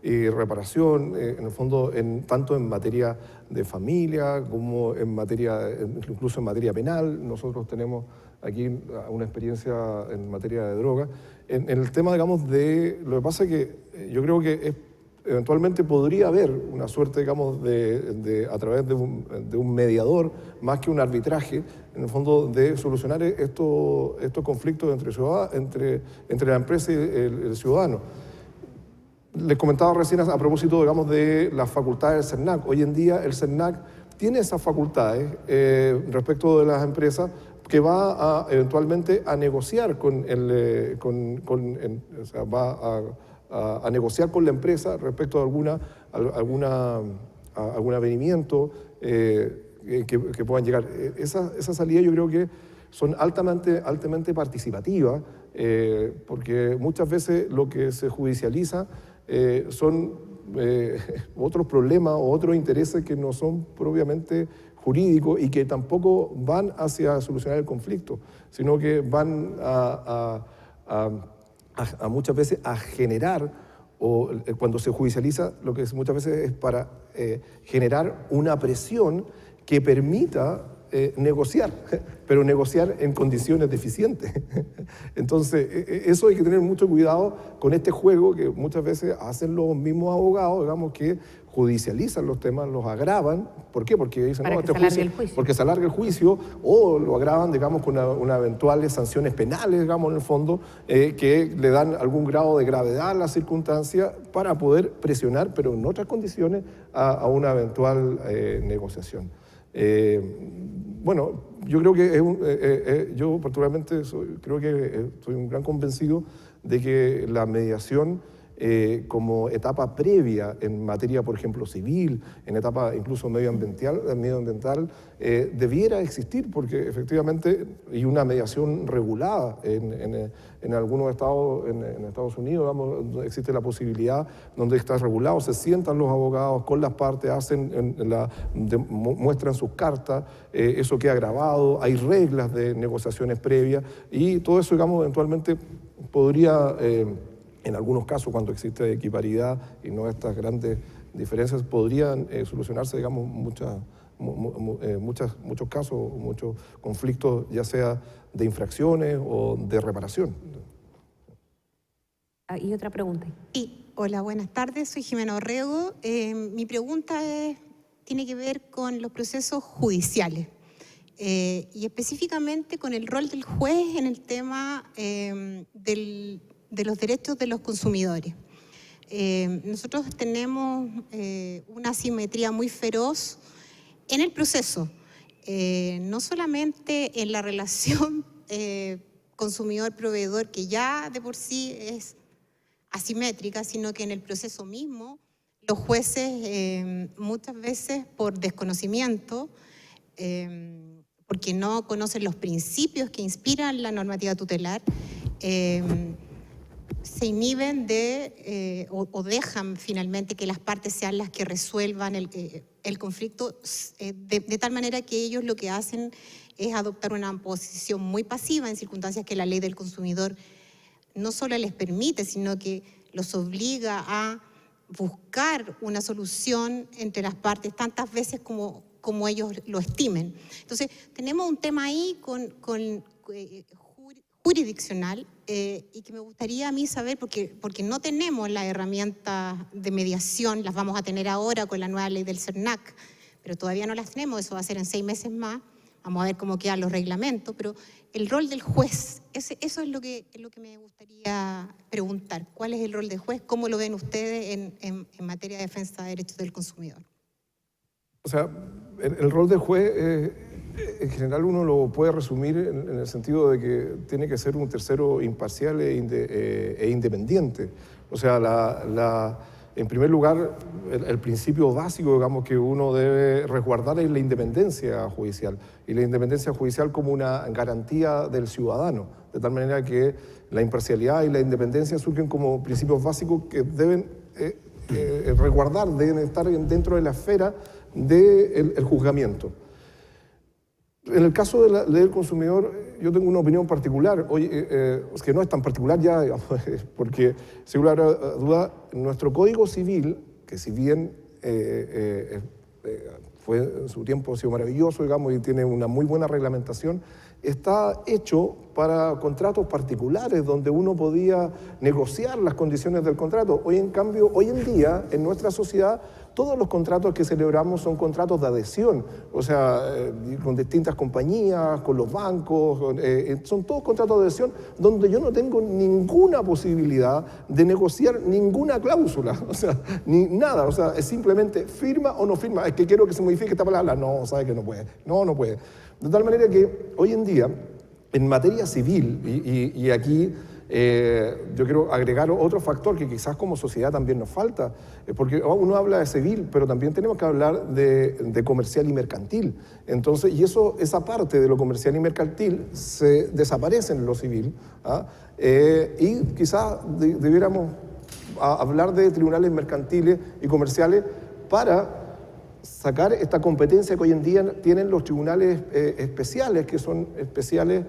y reparación, en el fondo, tanto en materia de familia como incluso en materia penal. Nosotros tenemos aquí una experiencia en materia de droga. En el tema, digamos, lo que pasa es que yo creo que eventualmente podría haber una suerte, digamos, a través de un mediador, más que un arbitraje, en el fondo, de solucionar estos conflictos entre la empresa y el ciudadano. Les comentaba recién a propósito, digamos, de las facultades del CERNAC. Hoy en día el CERNAC tiene esas facultades respecto de las empresas, que va eventualmente a negociar a negociar con la empresa respecto a algún avenimiento que puedan llegar. Esa salida yo creo que son altamente participativas porque muchas veces lo que se judicializa son otros problemas o otros intereses que no son propiamente jurídicos y que tampoco van hacia solucionar el conflicto, sino que van a muchas veces a generar, o cuando se judicializa, lo que muchas veces es para generar una presión que permita negociar, pero negociar en condiciones deficientes. Entonces, eso hay que tener mucho cuidado con este juego que muchas veces hacen los mismos abogados, digamos, que judicializan los temas, los agravan. ¿Por qué? Porque dicen, Para no, que se alargue el juicio. porque se alarga el juicio, o lo agravan, digamos, con una eventuales sanciones penales, digamos, en el fondo, que le dan algún grado de gravedad a la circunstancia para poder presionar, pero en otras condiciones, a una eventual negociación. Bueno, yo creo que yo particularmente creo que soy un gran convencido de que la mediación como etapa previa en materia, por ejemplo, civil, en etapa incluso medioambiental, debiera existir, porque efectivamente, y una mediación regulada en algunos estados, en Estados Unidos, digamos, existe la posibilidad donde está regulado, se sientan los abogados con las partes, muestran sus cartas, eso queda grabado, hay reglas de negociaciones previas, y todo eso, digamos, eventualmente podría... en algunos casos, cuando existe equiparidad y no estas grandes diferencias, podrían solucionarse, digamos, muchos casos, muchos conflictos, ya sea de infracciones o de reparación. Y otra pregunta. Sí, hola, buenas tardes, soy Jimena Orrego. Mi pregunta tiene que ver con los procesos judiciales y específicamente con el rol del juez en el tema de los derechos de los consumidores. Nosotros tenemos una asimetría muy feroz en el proceso, no solamente en la relación consumidor-proveedor, que ya de por sí es asimétrica, sino que en el proceso mismo los jueces muchas veces por desconocimiento, porque no conocen los principios que inspiran la normativa tutelar, se inhiben o dejan finalmente que las partes sean las que resuelvan el conflicto, de tal manera que ellos lo que hacen es adoptar una posición muy pasiva en circunstancias que la ley del consumidor no solo les permite, sino que los obliga a buscar una solución entre las partes tantas veces como ellos lo estimen. Entonces, tenemos un tema ahí jurisdiccional y que me gustaría a mí saber, porque no tenemos las herramientas de mediación, las vamos a tener ahora con la nueva ley del CERNAC, pero todavía no las tenemos, eso va a ser en 6 meses más, vamos a ver cómo quedan los reglamentos, pero el rol del juez, eso es lo que me gustaría preguntar. ¿Cuál es el rol del juez? ¿Cómo lo ven ustedes en materia de defensa de derechos del consumidor? O sea, el rol del juez, en general uno lo puede resumir en el sentido de que tiene que ser un tercero imparcial e independiente. O sea, en primer lugar, el principio básico, digamos, que uno debe resguardar es la independencia judicial. Y la independencia judicial como una garantía del ciudadano. De tal manera que la imparcialidad y la independencia surgen como principios básicos que deben resguardar, deben estar dentro de la esfera del juzgamiento. En el caso de la ley del consumidor, yo tengo una opinión particular, que no es tan particular ya, digamos, porque, sin lugar a duda, nuestro Código Civil, que si bien fue en su tiempo ha sido maravilloso, digamos, y tiene una muy buena reglamentación, está hecho para contratos particulares donde uno podía negociar las condiciones del contrato. Hoy en día, en nuestra sociedad, todos los contratos que celebramos son contratos de adhesión, o sea, con distintas compañías, con los bancos, son todos contratos de adhesión donde yo no tengo ninguna posibilidad de negociar ninguna cláusula, o sea, ni nada, o sea, es simplemente firma o no firma, es que quiero que se modifique esta palabra, no, sabe que no puede, no puede. De tal manera que hoy en día, en materia civil, y aquí Yo quiero agregar otro factor que quizás como sociedad también nos falta, porque uno habla de civil, pero también tenemos que hablar de comercial y mercantil. Entonces, y esa parte de lo comercial y mercantil se desaparece en lo civil, ¿ah? Y quizás debiéramos hablar de tribunales mercantiles y comerciales para sacar esta competencia que hoy en día tienen los tribunales especiales, que son especiales,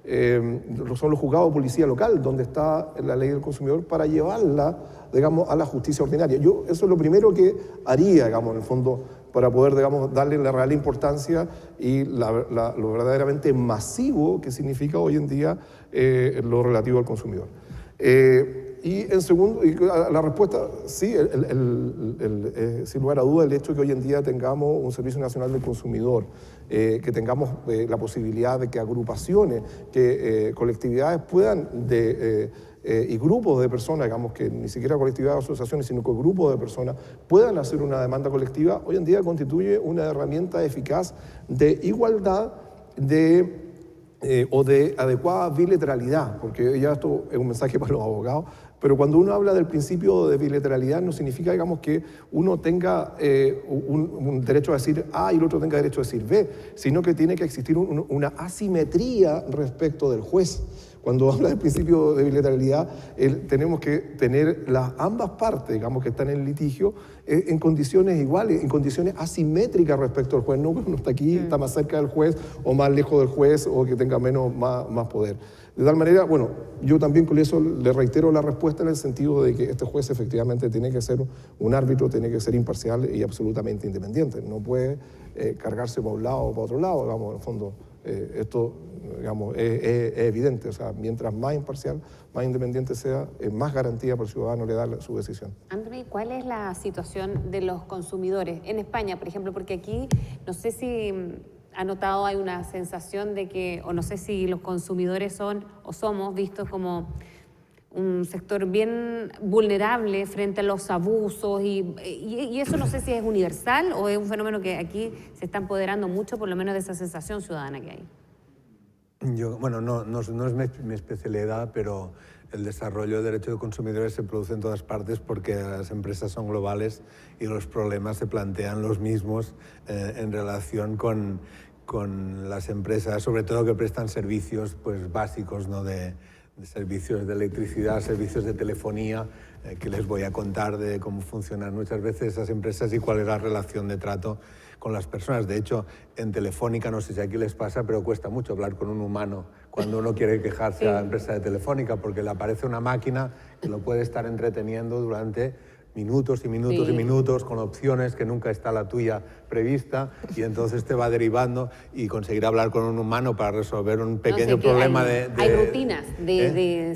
son los juzgados de policía local, donde está la ley del consumidor, para llevarla, digamos, a la justicia ordinaria. Yo eso es lo primero que haría, digamos, en el fondo, para poder, digamos, darle la real importancia y lo verdaderamente masivo que significa hoy en día lo relativo al consumidor. Y en segundo, la respuesta, sí, sin lugar a duda, el hecho de que hoy en día tengamos un Servicio Nacional del Consumidor, que tengamos la posibilidad de que agrupaciones, que colectividades puedan, y grupos de personas, digamos que ni siquiera colectividades o asociaciones, sino que grupos de personas puedan hacer una demanda colectiva, hoy en día constituye una herramienta eficaz de igualdad, o de adecuada bilateralidad, porque ya esto es un mensaje para los abogados, pero cuando uno habla del principio de bilateralidad no significa, digamos, que uno tenga un derecho a decir A y el otro tenga derecho a decir B, sino que tiene que existir una asimetría respecto del juez. Cuando habla del principio de bilateralidad, tenemos que tener ambas partes, digamos, que están en el litigio, en condiciones iguales, en condiciones asimétricas respecto al juez. No que uno está aquí, está más cerca del juez, o más lejos del juez, o que tenga más poder. De tal manera, bueno, yo también con eso le reitero la respuesta en el sentido de que este juez efectivamente tiene que ser un árbitro, tiene que ser imparcial y absolutamente independiente. No puede cargarse para un lado o para otro lado, digamos, en el fondo. Esto, digamos, es evidente. O sea, mientras más imparcial, más independiente sea, más garantía para el ciudadano le da su decisión. Anthony, ¿cuál es la situación de los consumidores en España, por ejemplo? Porque aquí, no sé si ha notado, hay una sensación de que, o no sé si los consumidores son o somos vistos como un sector bien vulnerable frente a los abusos y eso no sé si es universal o es un fenómeno que aquí se está empoderando mucho, por lo menos de esa sensación ciudadana que hay. Bueno, no es mi especialidad, pero el desarrollo del derecho de consumidores se produce en todas partes porque las empresas son globales y los problemas se plantean los mismos en relación con las empresas, sobre todo que prestan servicios pues, básicos, ¿no? de servicios de electricidad, servicios de telefonía, que les voy a contar de cómo funcionan muchas veces esas empresas y cuál es la relación de trato con las personas. De hecho, en Telefónica, no sé si aquí les pasa, pero cuesta mucho hablar con un humano cuando uno quiere quejarse a la empresa de Telefónica, porque le aparece una máquina que lo puede estar entreteniendo durante minutos y minutos y minutos, con opciones que nunca está la tuya prevista, y entonces te va derivando y conseguir hablar con un humano para resolver un pequeño problema hay rutinas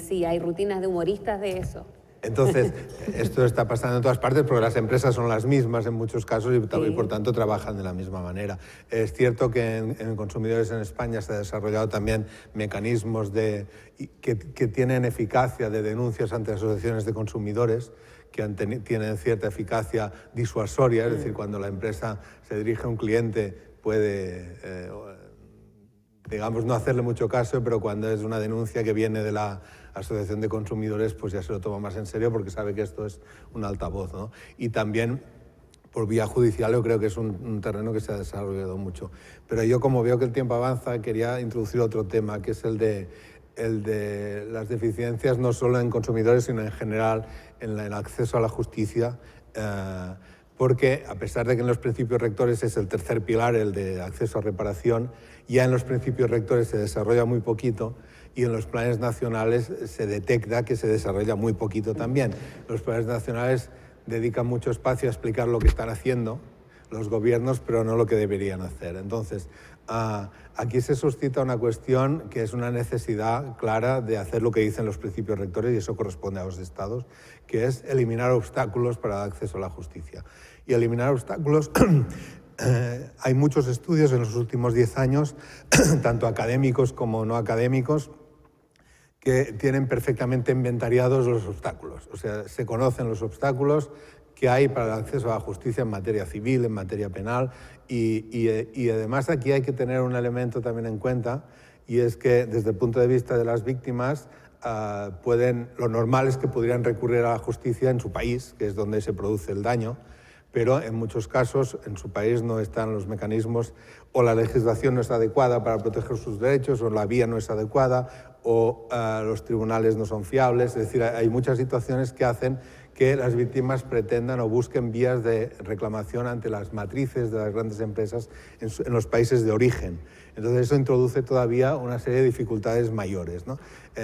sí, hay rutinas de humoristas de eso. Entonces, esto está pasando en todas partes porque las empresas son las mismas en muchos casos y por tanto trabajan de la misma manera. Es cierto que en consumidores en España se han desarrollado también mecanismos que tienen eficacia de denuncias ante asociaciones de consumidores, que tienen cierta eficacia disuasoria, es decir, cuando la empresa se dirige a un cliente puede, digamos, no hacerle mucho caso, pero cuando es una denuncia que viene de la asociación de consumidores, pues ya se lo toma más en serio porque sabe que esto es un altavoz, ¿no? Y también por vía judicial yo creo que es un terreno que se ha desarrollado mucho. Pero yo, como veo que el tiempo avanza, quería introducir otro tema, que es el de las deficiencias no solo en consumidores, sino en general en el acceso a la justicia, porque a pesar de que en los principios rectores es el tercer pilar, el de acceso a reparación, ya en los principios rectores se desarrolla muy poquito y en los planes nacionales se detecta que se desarrolla muy poquito también. Los planes nacionales dedican mucho espacio a explicar lo que están haciendo los gobiernos, pero no lo que deberían hacer. Entonces, aquí se suscita una cuestión que es una necesidad clara de hacer lo que dicen los principios rectores, y eso corresponde a los estados, que es eliminar obstáculos para el acceso a la justicia. Y eliminar obstáculos, hay muchos estudios en los últimos 10 años, tanto académicos como no académicos, que tienen perfectamente inventariados los obstáculos. O sea, se conocen los obstáculos que hay para el acceso a la justicia en materia civil, en materia penal, y además aquí hay que tener un elemento también en cuenta, y es que desde el punto de vista de las víctimas lo normal es que pudieran recurrir a la justicia en su país, que es donde se produce el daño, pero en muchos casos en su país no están los mecanismos, o la legislación no es adecuada para proteger sus derechos, o la vía no es adecuada, o los tribunales no son fiables. Es decir, hay muchas situaciones que hacen que las víctimas pretendan o busquen vías de reclamación ante las matrices de las grandes empresas en los países de origen. Entonces eso introduce todavía una serie de dificultades mayores, ¿no?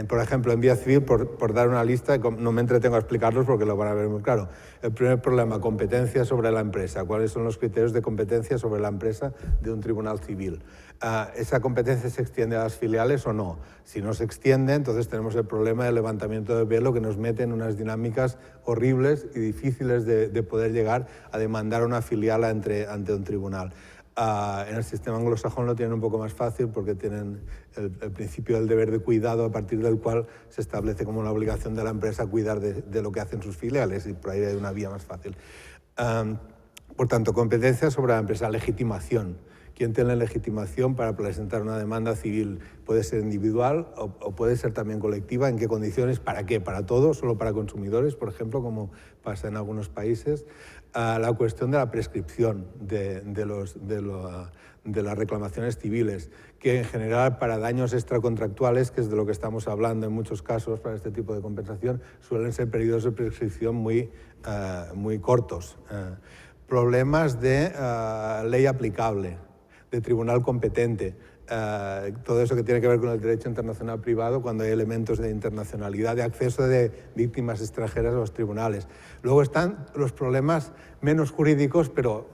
Por ejemplo, en vía civil, por dar una lista, no me entretengo a explicarlos porque lo van a ver muy claro. El primer problema, competencia sobre la empresa. ¿Cuáles son los criterios de competencia sobre la empresa de un tribunal civil? ¿Esa competencia se extiende a las filiales o no? Si no se extiende, entonces tenemos el problema del levantamiento de velo que nos mete en unas dinámicas horribles y difíciles de poder llegar a demandar a una filial ante un tribunal. En el sistema anglosajón lo tienen un poco más fácil porque tienen el principio del deber de cuidado, a partir del cual se establece como una obligación de la empresa cuidar de lo que hacen sus filiales, y por ahí hay una vía más fácil. Por tanto, competencia sobre la empresa, legitimación. ¿Quién tiene legitimación para presentar una demanda civil? Puede ser individual o puede ser también colectiva. ¿En qué condiciones? ¿Para qué? ¿Para todos? ¿Solo para consumidores, por ejemplo, como pasa en algunos países? La cuestión de la prescripción de las reclamaciones civiles, que en general para daños extracontractuales, que es de lo que estamos hablando en muchos casos para este tipo de compensación, suelen ser periodos de prescripción muy cortos. Problemas de ley aplicable, de tribunal competente, todo eso que tiene que ver con el derecho internacional privado cuando hay elementos de internacionalidad, de acceso de víctimas extranjeras a los tribunales. Luego están los problemas menos jurídicos, pero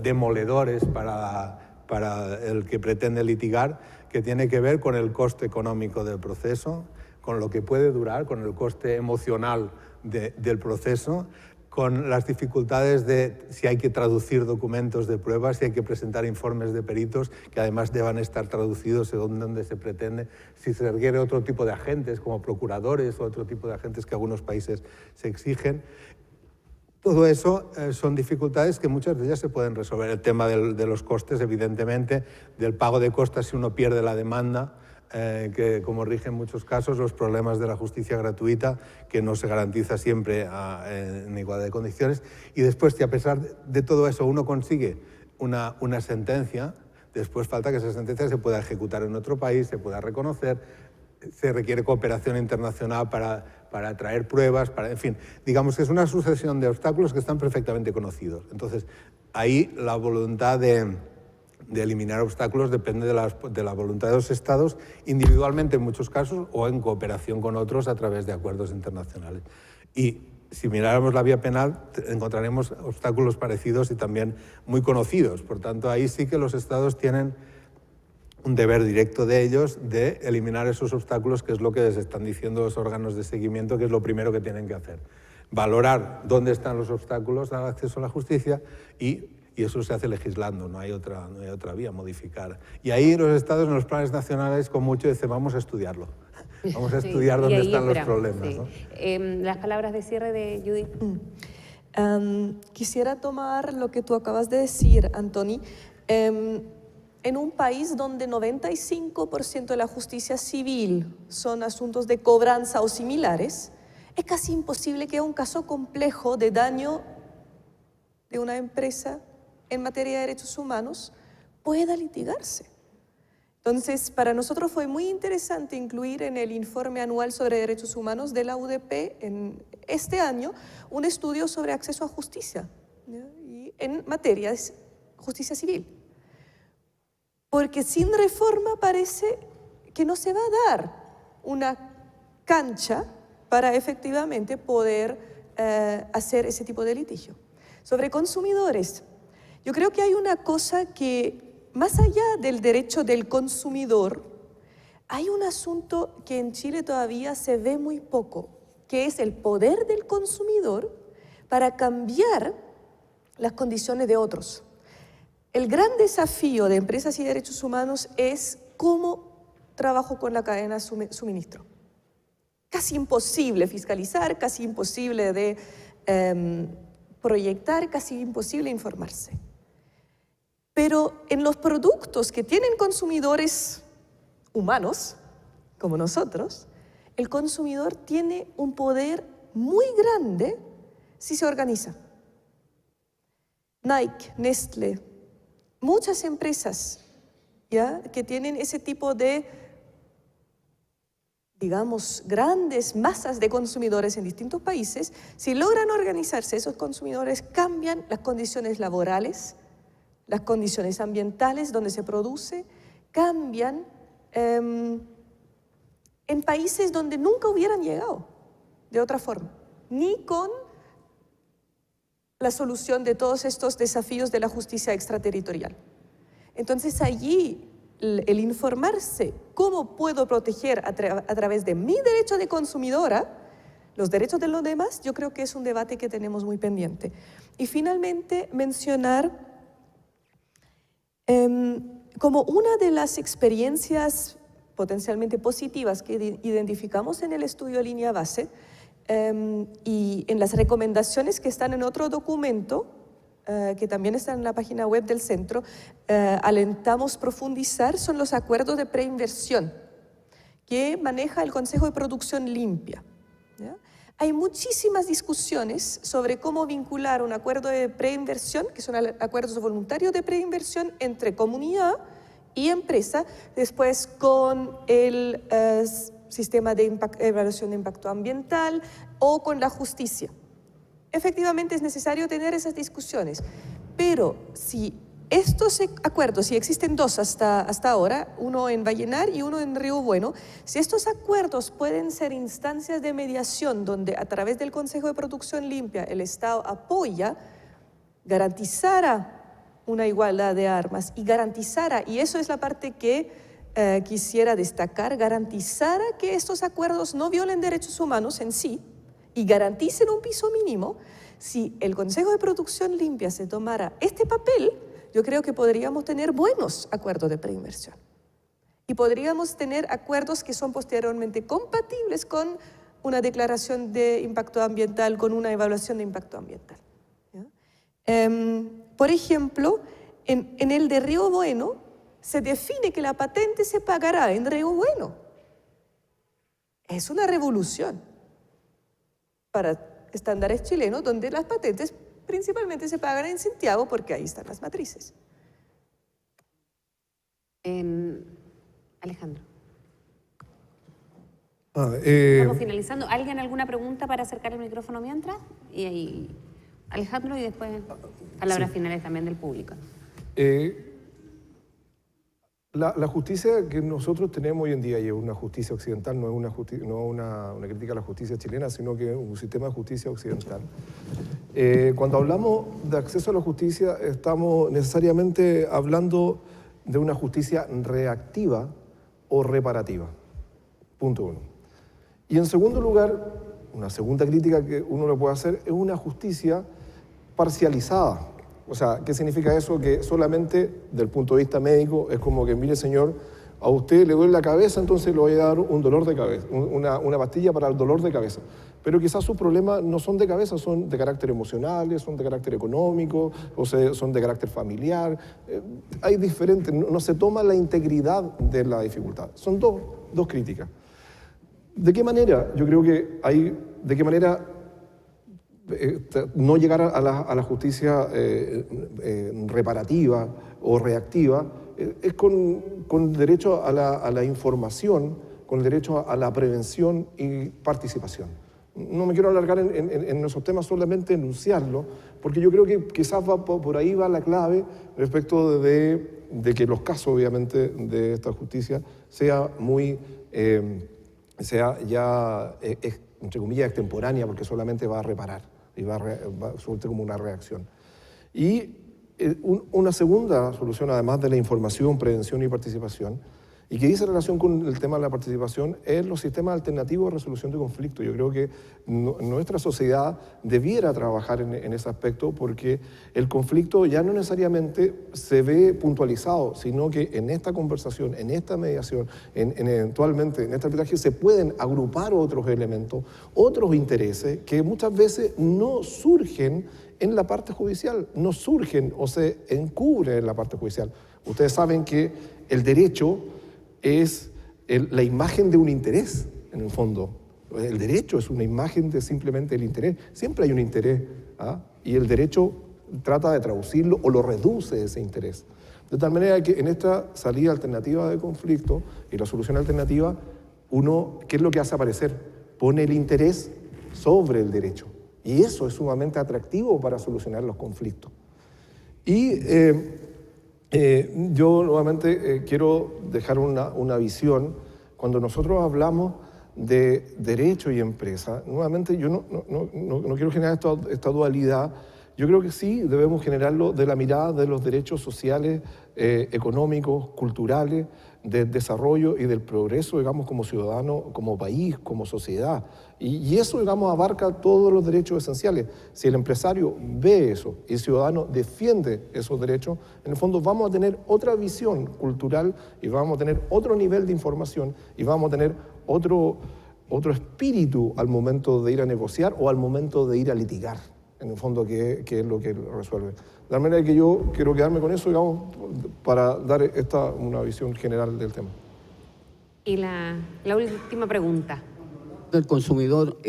demoledores para el que pretende litigar, que tiene que ver con el coste económico del proceso, con lo que puede durar, con el coste emocional del proceso, con las dificultades de si hay que traducir documentos de pruebas, si hay que presentar informes de peritos que además deban estar traducidos según donde se pretende, si se requiere otro tipo de agentes como procuradores o otro tipo de agentes que algunos países se exigen. Todo eso son dificultades que muchas de ellas se pueden resolver. El tema de los costes, evidentemente, del pago de costas si uno pierde la demanda, que como rige en muchos casos, los problemas de la justicia gratuita, que no se garantiza siempre en igualdad de condiciones. Y después, si a pesar de todo eso uno consigue una sentencia, después falta que esa sentencia se pueda ejecutar en otro país, se pueda reconocer, se requiere cooperación internacional para traer pruebas, en fin, digamos que es una sucesión de obstáculos que están perfectamente conocidos. Entonces, ahí la voluntad de eliminar obstáculos depende de la voluntad de los Estados, individualmente en muchos casos o en cooperación con otros a través de acuerdos internacionales. Y si miráramos la vía penal, encontraremos obstáculos parecidos y también muy conocidos. Por tanto, ahí sí que los Estados tienen un deber directo de ellos de eliminar esos obstáculos, que es lo que les están diciendo los órganos de seguimiento, que es lo primero que tienen que hacer. Valorar dónde están los obstáculos al acceso a la justicia y eso se hace legislando, no hay otra vía, modificar. Y ahí los Estados en los planes nacionales con mucho dicen vamos a estudiarlo, vamos a estudiar dónde están los problemas. Sí. ¿No? Las palabras de cierre de Judith. Quisiera tomar lo que tú acabas de decir, Antoni. En un país donde 95% de la justicia civil son asuntos de cobranza o similares, es casi imposible que un caso complejo de daño de una empresa en materia de derechos humanos pueda litigarse. Entonces, para nosotros fue muy interesante incluir en el informe anual sobre derechos humanos de la UDP en este año un estudio sobre acceso a justicia, ¿ya? Y en materia de justicia civil. Porque sin reforma parece que no se va a dar una cancha para efectivamente poder hacer ese tipo de litigio. Sobre consumidores, yo creo que hay una cosa que, más allá del derecho del consumidor, hay un asunto que en Chile todavía se ve muy poco, que es el poder del consumidor para cambiar las condiciones de otros. El gran desafío de empresas y derechos humanos es cómo trabajo con la cadena de suministro. Casi imposible fiscalizar, casi imposible de proyectar, casi imposible informarse. Pero en los productos que tienen consumidores humanos, como nosotros, el consumidor tiene un poder muy grande si se organiza. Nike, Nestlé, muchas empresas, ¿ya?, que tienen ese tipo de, digamos, grandes masas de consumidores en distintos países, si logran organizarse, esos consumidores cambian las condiciones laborales, las condiciones ambientales donde se produce, cambian en países donde nunca hubieran llegado de otra forma, ni con la solución de todos estos desafíos de la justicia extraterritorial. Entonces allí el informarse cómo puedo proteger a través de mi derecho de consumidora los derechos de los demás, yo creo que es un debate que tenemos muy pendiente. Y finalmente mencionar como una de las experiencias potencialmente positivas que identificamos en el estudio Línea Base y en las recomendaciones que están en otro documento, que también están en la página web del centro, alentamos profundizar, son los acuerdos de preinversión que maneja el Consejo de Producción Limpia, ¿ya? Hay muchísimas discusiones sobre cómo vincular un acuerdo de preinversión, que son acuerdos voluntarios de preinversión entre comunidad y empresa, después con el sistema de evaluación de impacto ambiental o con la justicia. Efectivamente es necesario tener esas discusiones, pero si estos acuerdos, si existen dos hasta ahora, uno en Vallenar y uno en Río Bueno, si estos acuerdos pueden ser instancias de mediación donde a través del Consejo de Producción Limpia el Estado apoya, garantizara una igualdad de armas y garantizara, y eso es la parte que quisiera destacar, garantizara que estos acuerdos no violen derechos humanos en sí y garanticen un piso mínimo, si el Consejo de Producción Limpia se tomara este papel, yo creo que podríamos tener buenos acuerdos de preinversión y podríamos tener acuerdos que son posteriormente compatibles con una declaración de impacto ambiental, con una evaluación de impacto ambiental, ¿ya? Por ejemplo, en el de Río Bueno se define que la patente se pagará en Río Bueno. Es una revolución para estándares chilenos donde las patentes principalmente se pagan en Santiago porque ahí están las matrices. Alejandro. Estamos Estamos finalizando. ¿Alguien alguna pregunta para acercar el micrófono mientras? Y ahí Alejandro y después palabras finales también del público. La justicia que nosotros tenemos hoy en día, y es una justicia occidental, no es una crítica a la justicia chilena, sino que es un sistema de justicia occidental. Cuando hablamos de acceso a la justicia, estamos necesariamente hablando de una justicia reactiva o reparativa. Punto uno. Y en segundo lugar, una segunda crítica que uno le puede hacer es una justicia parcializada. O sea, ¿qué significa eso? Que solamente del punto de vista médico es como que, mire señor, a usted le duele la cabeza, entonces le voy a dar un dolor de cabeza, una pastilla para el dolor de cabeza. Pero quizás sus problemas no son de cabeza, son de carácter emocional, son de carácter económico, o son de carácter familiar. Hay diferentes, no se toma la integridad de la dificultad. Son dos críticas. ¿De qué manera? Yo creo que hay, ¿de qué manera no llegar a la justicia reparativa o reactiva? Es con derecho a la información, con derecho a la prevención y participación. No me quiero alargar en esos temas, solamente enunciarlo, porque yo creo que quizás por ahí va la clave respecto de que los casos, obviamente, de esta justicia sea ya, entre comillas, extemporánea, porque solamente va a reparar y va a suerte como una reacción. Y una segunda solución, además de la información, prevención y participación, y que dice relación con el tema de la participación, es los sistemas alternativos de resolución de conflictos. Yo creo que nuestra sociedad debiera trabajar en ese aspecto, porque el conflicto ya no necesariamente se ve puntualizado, sino que en esta conversación, en esta mediación, eventualmente en este arbitraje se pueden agrupar otros elementos, otros intereses que muchas veces no surgen en la parte judicial, no surgen o se encubren en la parte judicial. Ustedes saben que el derecho es la imagen de un interés. en el fondo. El derecho es una imagen de simplemente el interés. Siempre hay un interés, ¿ah? Y el derecho trata de traducirlo o lo reduce ese interés. De tal manera que en esta salida alternativa de conflicto y la solución alternativa, uno, ¿qué es lo que hace aparecer? Pone el interés sobre el derecho. Y eso es sumamente atractivo para solucionar los conflictos. Y yo nuevamente quiero dejar una visión. Cuando nosotros hablamos de derecho y empresa, nuevamente yo no quiero generar esta dualidad. Yo creo que sí debemos generarlo de la mirada de los derechos sociales, económicos, culturales, del desarrollo y del progreso, digamos, como ciudadano, como país, como sociedad. Y eso, digamos, abarca todos los derechos esenciales. Si el empresario ve eso y el ciudadano defiende esos derechos, en el fondo vamos a tener otra visión cultural y vamos a tener otro nivel de información y vamos a tener otro espíritu al momento de ir a negociar o al momento de ir a litigar, en el fondo, que es lo que resuelve. De la manera que yo quiero quedarme con eso, digamos, para dar una visión general del tema. Y la última pregunta. El consumidor,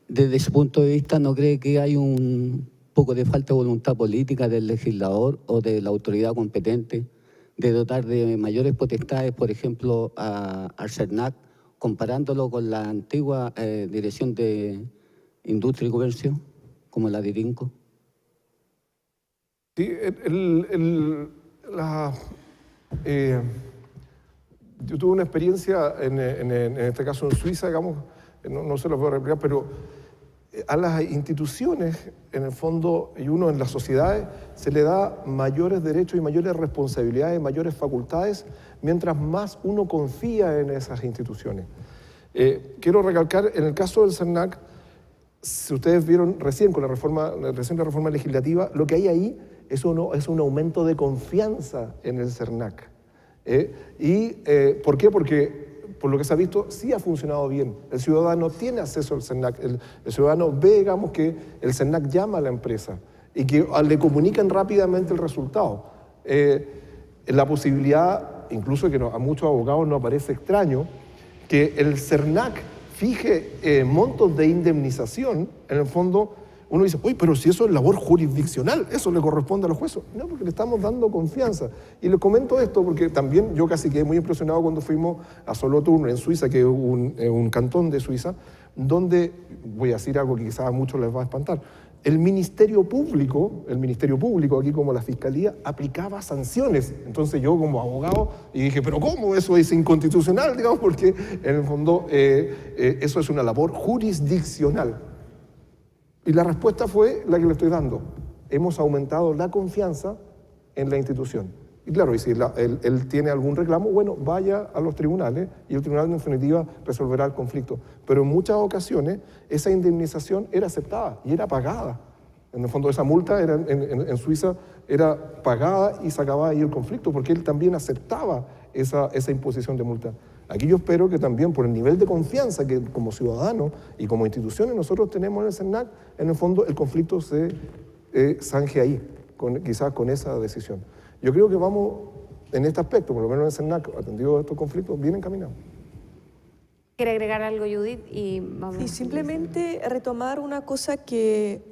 desde su punto de vista, ¿no cree que hay un poco de falta de voluntad política del legislador o de la autoridad competente de dotar de mayores potestades, por ejemplo, al CERNAC, comparándolo con la antigua Dirección de Industria y Comercio, como la de INCO? Sí, yo tuve una experiencia, en este caso en Suiza, digamos, no se lo voy a replicar, pero a las instituciones, en el fondo, y uno en las sociedades, se le da mayores derechos y mayores responsabilidades, mayores facultades, mientras más uno confía en esas instituciones. Quiero recalcar, en el caso del CERNAC, si ustedes vieron recién con la reforma legislativa, lo que hay ahí es un aumento de confianza en el CERNAC. ¿Por qué? Porque, por lo que se ha visto, sí ha funcionado bien. El ciudadano tiene acceso al CERNAC. El ciudadano ve, digamos, que el CERNAC llama a la empresa y que le comunican rápidamente el resultado. La posibilidad, incluso que a muchos abogados nos parece extraño, que el CERNAC fije montos de indemnización, en el fondo. Uno dice, uy, pero si eso es labor jurisdiccional, eso le corresponde a los jueces. No, porque le estamos dando confianza. Y les comento esto porque también yo casi quedé muy impresionado cuando fuimos a Solothurn, en Suiza, que es un cantón de Suiza, donde, voy a decir algo que quizás a muchos les va a espantar, el Ministerio Público, aquí como la Fiscalía, aplicaba sanciones. Entonces yo como abogado y dije, pero ¿cómo eso es inconstitucional? Digamos, porque en el fondo eso es una labor jurisdiccional. Y la respuesta fue la que le estoy dando. Hemos aumentado la confianza en la institución. Y claro, y si él tiene algún reclamo, bueno, vaya a los tribunales y el tribunal en definitiva resolverá el conflicto. Pero en muchas ocasiones esa indemnización era aceptada y era pagada. En el fondo esa multa en Suiza era pagada y se acababa ahí el conflicto porque él también aceptaba esa imposición de multa. Aquí yo espero que también por el nivel de confianza que como ciudadanos y como instituciones nosotros tenemos en el CERNAC, en el fondo el conflicto se zanje ahí, quizás con esa decisión. Yo creo que vamos en este aspecto, por lo menos en el CERNAC, atendido a estos conflictos, bien encaminados. ¿Quiere agregar algo, Judith? Y vamos. Y simplemente retomar una cosa que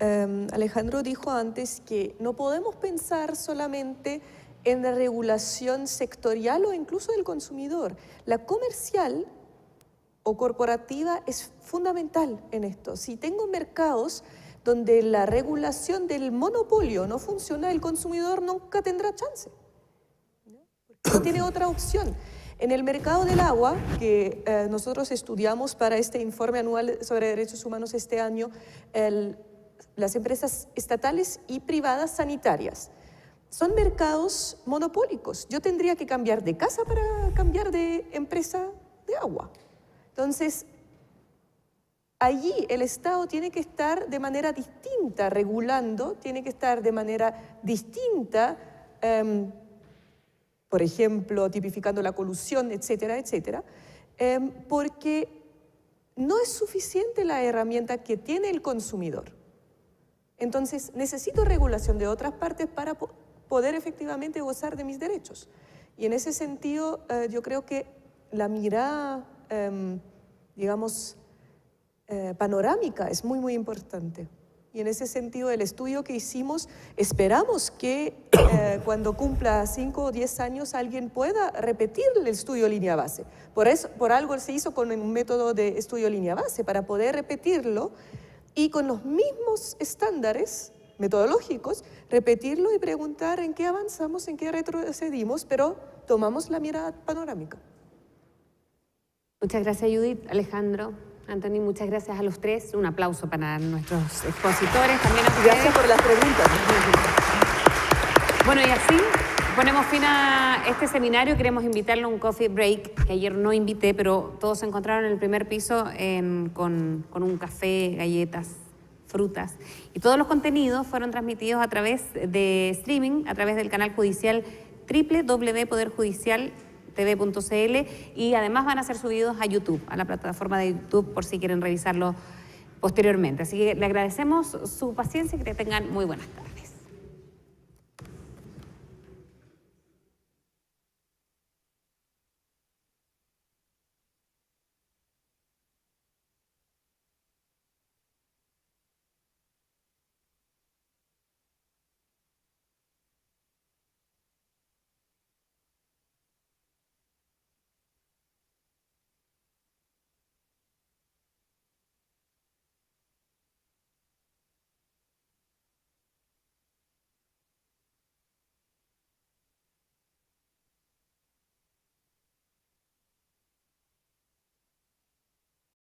Alejandro dijo antes, que no podemos pensar solamente en la regulación sectorial o incluso del consumidor. La comercial o corporativa es fundamental en esto. Si tengo mercados donde la regulación del monopolio no funciona, el consumidor nunca tendrá chance. No tiene otra opción. En el mercado del agua, que nosotros estudiamos para este informe anual sobre derechos humanos este año, las empresas estatales y privadas sanitarias, son mercados monopólicos. Yo tendría que cambiar de casa para cambiar de empresa de agua. Entonces, allí el Estado tiene que estar de manera distinta, regulando, tiene que estar de manera distinta, por ejemplo, tipificando la colusión, etcétera, etcétera, porque no es suficiente la herramienta que tiene el consumidor. Entonces, necesito regulación de otras partes para poder efectivamente gozar de mis derechos. Y en ese sentido, yo creo que la mirada digamos, panorámica es muy, muy importante. Y en ese sentido, el estudio que hicimos, esperamos que cuando cumpla 5 o 10 años alguien pueda repetir el estudio línea base. Por algo se hizo con un método de estudio línea base, para poder repetirlo y con los mismos estándares metodológicos, repetirlo y preguntar en qué avanzamos, en qué retrocedimos, pero tomamos la mirada panorámica. Muchas gracias, Judith, Alejandro, Anthony, muchas gracias a los tres. Un aplauso para nuestros expositores, también a ustedes. Gracias por las preguntas. Bueno, y así ponemos fin a este seminario. Queremos invitarlo a un coffee break, que ayer no invité, pero todos se encontraron en el primer piso con un café, galletas, frutas. Y todos los contenidos fueron transmitidos a través de streaming, a través del canal judicial www.poderjudicialtv.cl, y además van a ser subidos a YouTube, a la plataforma de YouTube, por si quieren revisarlo posteriormente. Así que le agradecemos su paciencia y que tengan muy buenas tardes.